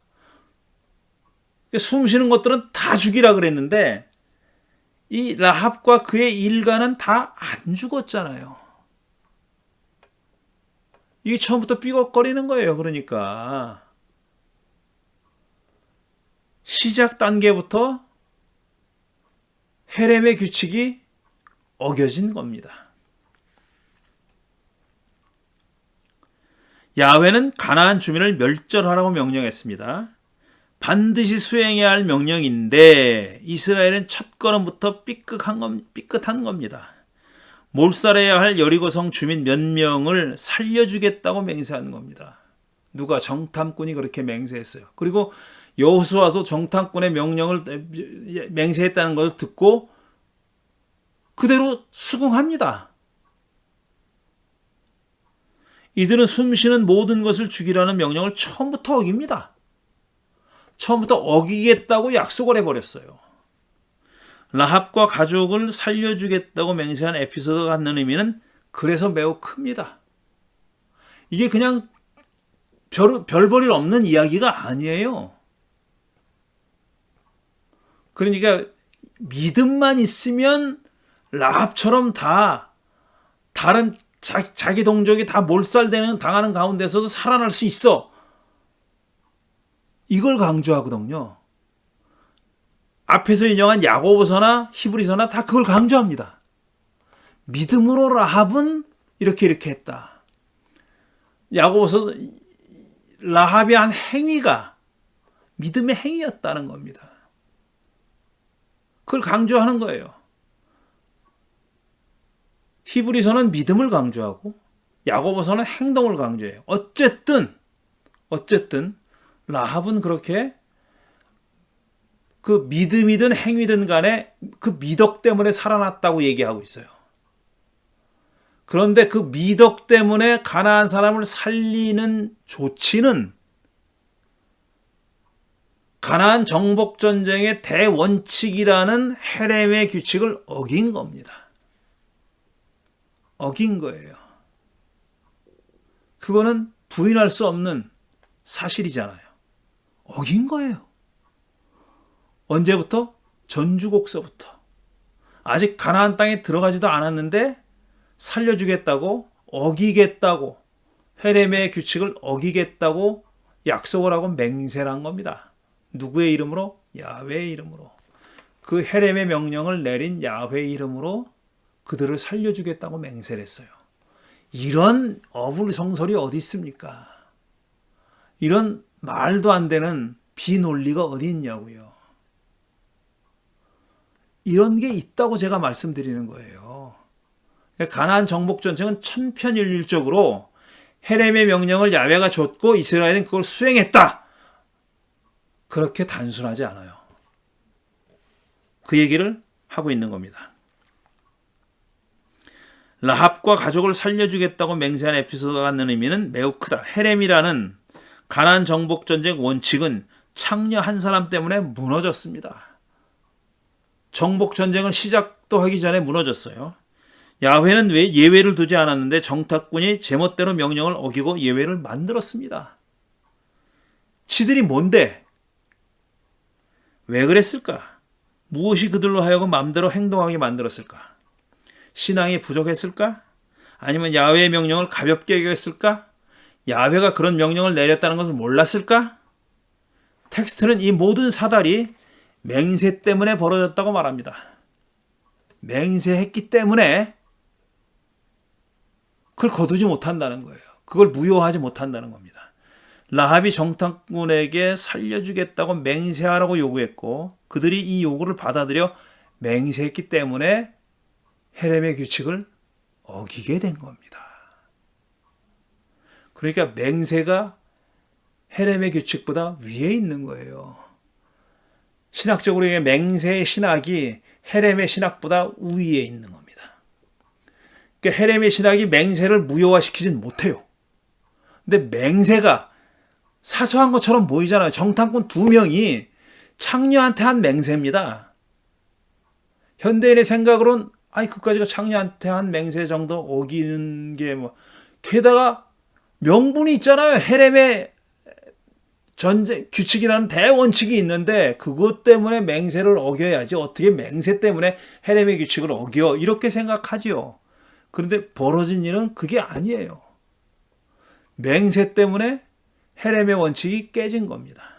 숨쉬는 것들은 다 죽이라 그랬는데 이 라합과 그의 일가는 다 안 죽었잖아요. 이게 처음부터 삐걱거리는 거예요. 그러니까 시작 단계부터 헤렘의 규칙이 어겨진 겁니다. 야훼는 가나안 주민을 멸절하라고 명령했습니다. 반드시 수행해야 할 명령인데 이스라엘은 첫 걸음부터 삐끗한 겁니다. 몰살해야 할 여리고성 주민 몇 명을 살려주겠다고 맹세한 겁니다. 누가? 정탐꾼이 그렇게 맹세했어요. 그리고 여호수아도 정탐꾼의 명령을 맹세했다는 것을 듣고 그대로 수긍합니다. 이들은 숨쉬는 모든 것을 죽이라는 명령을 처음부터 어깁니다. 처음부터 어기겠다고 약속을 해버렸어요. 라합과 가족을 살려주겠다고 맹세한 에피소드가 갖는 의미는 그래서 매우 큽니다. 이게 그냥 별 볼 일 없는 이야기가 아니에요. 그러니까 믿음만 있으면 라합처럼 다 다른 자기 동족이 다 몰살되는 당하는 가운데서도 살아날 수 있어. 이걸 강조하거든요. 앞에서 인용한 야고보서나 히브리서나 다 그걸 강조합니다. 믿음으로 라합은 이렇게 했다. 야고보서 라합이 한 행위가 믿음의 행위였다는 겁니다. 그걸 강조하는 거예요. 히브리서는 믿음을 강조하고 야고보서는 행동을 강조해요. 어쨌든 라합은 그렇게 그 믿음이든 행위든 간에 그 미덕 때문에 살아났다고 얘기하고 있어요. 그런데 그 미덕 때문에 가나안 사람을 살리는 조치는 가나안 정복 전쟁의 대원칙이라는 헤렘의 규칙을 어긴 겁니다. 어긴 거예요. 그거는 부인할 수 없는 사실이잖아요. 어긴 거예요. 언제부터? 전주곡서부터. 아직 가나안 땅에 들어가지도 않았는데 살려주겠다고, 어기겠다고, 헤렘의 규칙을 어기겠다고 약속을 하고 맹세를 한 겁니다. 누구의 이름으로? 야훼의 이름으로. 그 헤렘의 명령을 내린 야훼의 이름으로 그들을 살려주겠다고 맹세를 했어요. 이런 어불성설이 어디 있습니까? 이런 말도 안 되는 비논리가 어디 있냐고요. 이런 게 있다고 제가 말씀드리는 거예요. 가나안 정복 전쟁은 천편일률적으로 헤렘의 명령을 야훼가 줬고 이스라엘은 그걸 수행했다. 그렇게 단순하지 않아요. 그 얘기를 하고 있는 겁니다. 라합과 가족을 살려주겠다고 맹세한 에피소드가 갖는 의미는 매우 크다. 헤렘이라는 가나안 정복 전쟁 원칙은 창녀 한 사람 때문에 무너졌습니다. 정복 전쟁을 시작도 하기 전에 무너졌어요. 야훼는 왜 예외를 두지 않았는데 정탐꾼이 제멋대로 명령을 어기고 예외를 만들었습니다. 지들이 뭔데? 왜 그랬을까? 무엇이 그들로 하여금 마음대로 행동하게 만들었을까? 신앙이 부족했을까? 아니면 야훼의 명령을 가볍게 여겼을까? 야훼가 그런 명령을 내렸다는 것을 몰랐을까? 텍스트는 이 모든 사달이 맹세 때문에 벌어졌다고 말합니다. 맹세했기 때문에 그걸 거두지 못한다는 거예요. 그걸 무효하지 못한다는 겁니다. 라합이 정탐꾼에게 살려주겠다고 맹세하라고 요구했고 그들이 이 요구를 받아들여 맹세했기 때문에 헤렘의 규칙을 어기게 된 겁니다. 그러니까 맹세가 헤렘의 규칙보다 위에 있는 거예요. 신학적으로 맹세의 신학이 헤렘의 신학보다 우위에 있는 겁니다. 그러니까 헤렘의 신학이 맹세를 무효화시키진 못해요. 근데 맹세가 사소한 것처럼 보이잖아요. 정탐꾼 2명이 창녀한테 한 맹세입니다. 현대인의 생각으로는 그까지가 창녀한테 한 맹세 정도 어기는 게 게다가 명분이 있잖아요. 헤렘의 전쟁 규칙이라는 대원칙이 있는데 그것 때문에 맹세를 어겨야지 어떻게 맹세 때문에 헤렘의 규칙을 어겨 이렇게 생각하지요. 그런데 벌어진 일은 그게 아니에요. 맹세 때문에 헤렘의 원칙이 깨진 겁니다.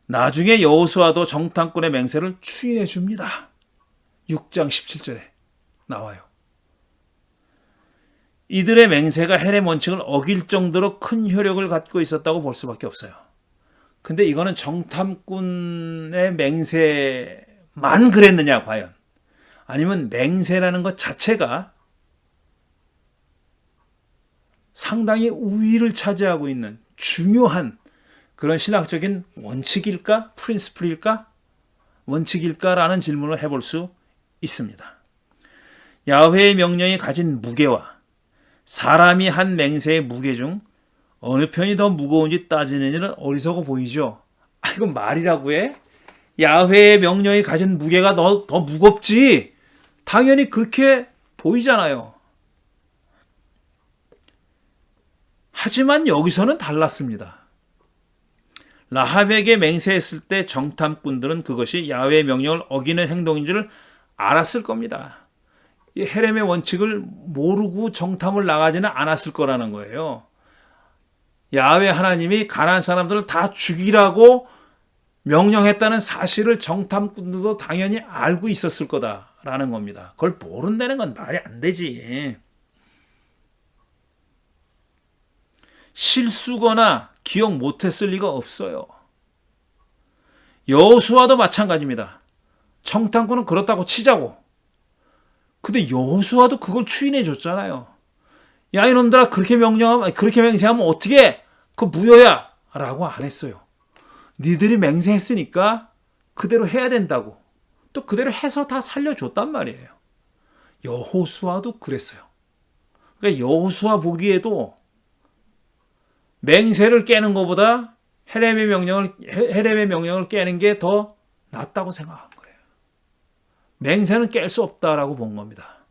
나중에 여호수아도 정탐꾼의 맹세를 추인해 줍니다. 6장 17절에 나와요. 이들의 맹세가 헤렘 원칙을 어길 정도로 큰 효력을 갖고 있었다고 볼 수밖에 없어요. 근데 이거는 정탐꾼의 맹세만 그랬느냐 과연? 아니면 맹세라는 것 자체가 상당히 우위를 차지하고 있는 중요한 그런 신학적인 원칙일까? 프린스플일까? 원칙일까라는 질문을 해볼 수 있습니다. 야훼의 명령이 가진 무게와 사람이 한 맹세의 무게 중 어느 편이 더 무거운지 따지는 일은 어리석어 보이죠. 아, 이건 말이라고 해? 야훼의 명령이 가진 무게가 더 무겁지. 당연히 그렇게 보이잖아요. 하지만 여기서는 달랐습니다. 라합에게 맹세했을 때 정탐꾼들은 그것이 야훼의 명령을 어기는 행동인 줄 알았을 겁니다. 이 헤렘의 원칙을 모르고 정탐을 나가지는 않았을 거라는 거예요. 야훼 하나님이 가나안 사람들을 다 죽이라고 명령했다는 사실을 정탐꾼들도 당연히 알고 있었을 거다라는 겁니다. 그걸 모른다는 건 말이 안 되지. 실수거나 기억 못했을 리가 없어요. 여호수아도 마찬가지입니다. 정탐꾼은 그렇다고 치자고. 근데 여호수아도 그걸 추인해 줬잖아요. 야, 이놈들아, 그렇게 맹세하면 어떻게? 그거 무효야 라고 안 했어요. 니들이 맹세했으니까 그대로 해야 된다고. 또 그대로 해서 다 살려줬단 말이에요. 여호수아도 그랬어요. 그러니까 여호수아 보기에도 맹세를 깨는 것보다 헤렘의 명령을 깨는 게 더 낫다고 생각한 거예요. 맹세는 깰 수 없다라고 본 겁니다.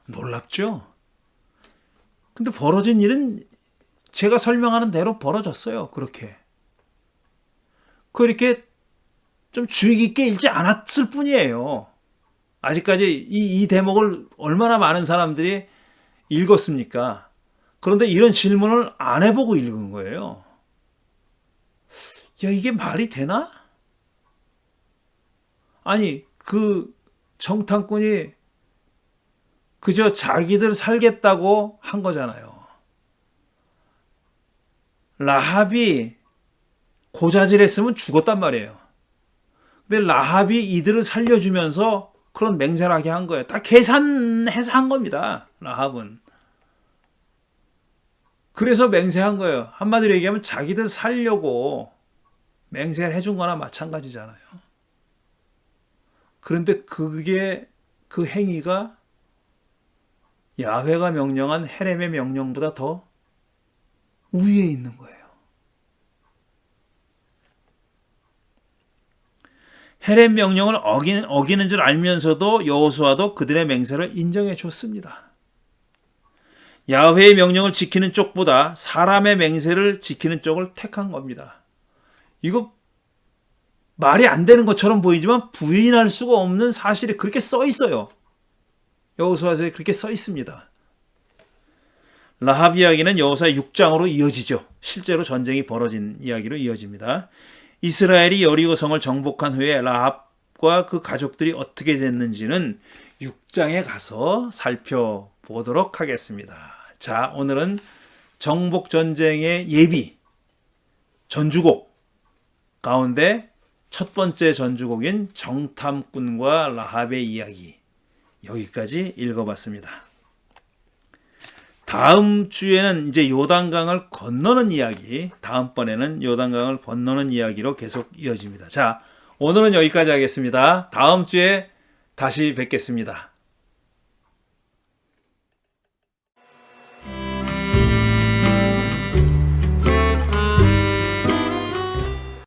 놀랍죠? 근데 벌어진 일은 제가 설명하는 대로 벌어졌어요. 그렇게 좀 주의 깊게 읽지 않았을 뿐이에요. 아직까지 이 대목을 얼마나 많은 사람들이 읽었습니까? 그런데 이런 질문을 안 해보고 읽은 거예요. 야, 이게 말이 되나? 아니, 그 정탐꾼이 그저 자기들 살겠다고 한 거잖아요. 라합이 고자질했으면 죽었단 말이에요. 근데 라합이 이들을 살려주면서 그런 맹세를 하게 한 거예요. 다 계산해서 한 겁니다. 라합은. 그래서 맹세한 거예요. 한마디로 얘기하면 자기들 살려고 맹세를 해준 거나 마찬가지잖아요. 그런데 그 행위가 야훼가 명령한 헤렘의 명령보다 더 위에 있는 거예요. 헤렘 명령을 어기는 줄 알면서도 여호수아도 그들의 맹세를 인정해 줬습니다. 야훼의 명령을 지키는 쪽보다 사람의 맹세를 지키는 쪽을 택한 겁니다. 이거 말이 안 되는 것처럼 보이지만 부인할 수가 없는 사실이 그렇게 써 있어요. 여호수아서에 그렇게 써 있습니다. 라합 이야기는 여호수아 6장으로 이어지죠. 실제로 전쟁이 벌어진 이야기로 이어집니다. 이스라엘이 여리고성을 정복한 후에 라합과 그 가족들이 어떻게 됐는지는 6장에 가서 살펴보도록 하겠습니다. 자, 오늘은 정복전쟁의 예비 전주곡 가운데 첫 번째 전주곡인 정탐꾼과 라합의 이야기, 여기까지 읽어봤습니다. 다음 주에는 이제 요단강을 건너는 이야기, 다음번에는 요단강을 건너는 이야기로 계속 이어집니다. 자, 오늘은 여기까지 하겠습니다. 다음 주에 다시 뵙겠습니다.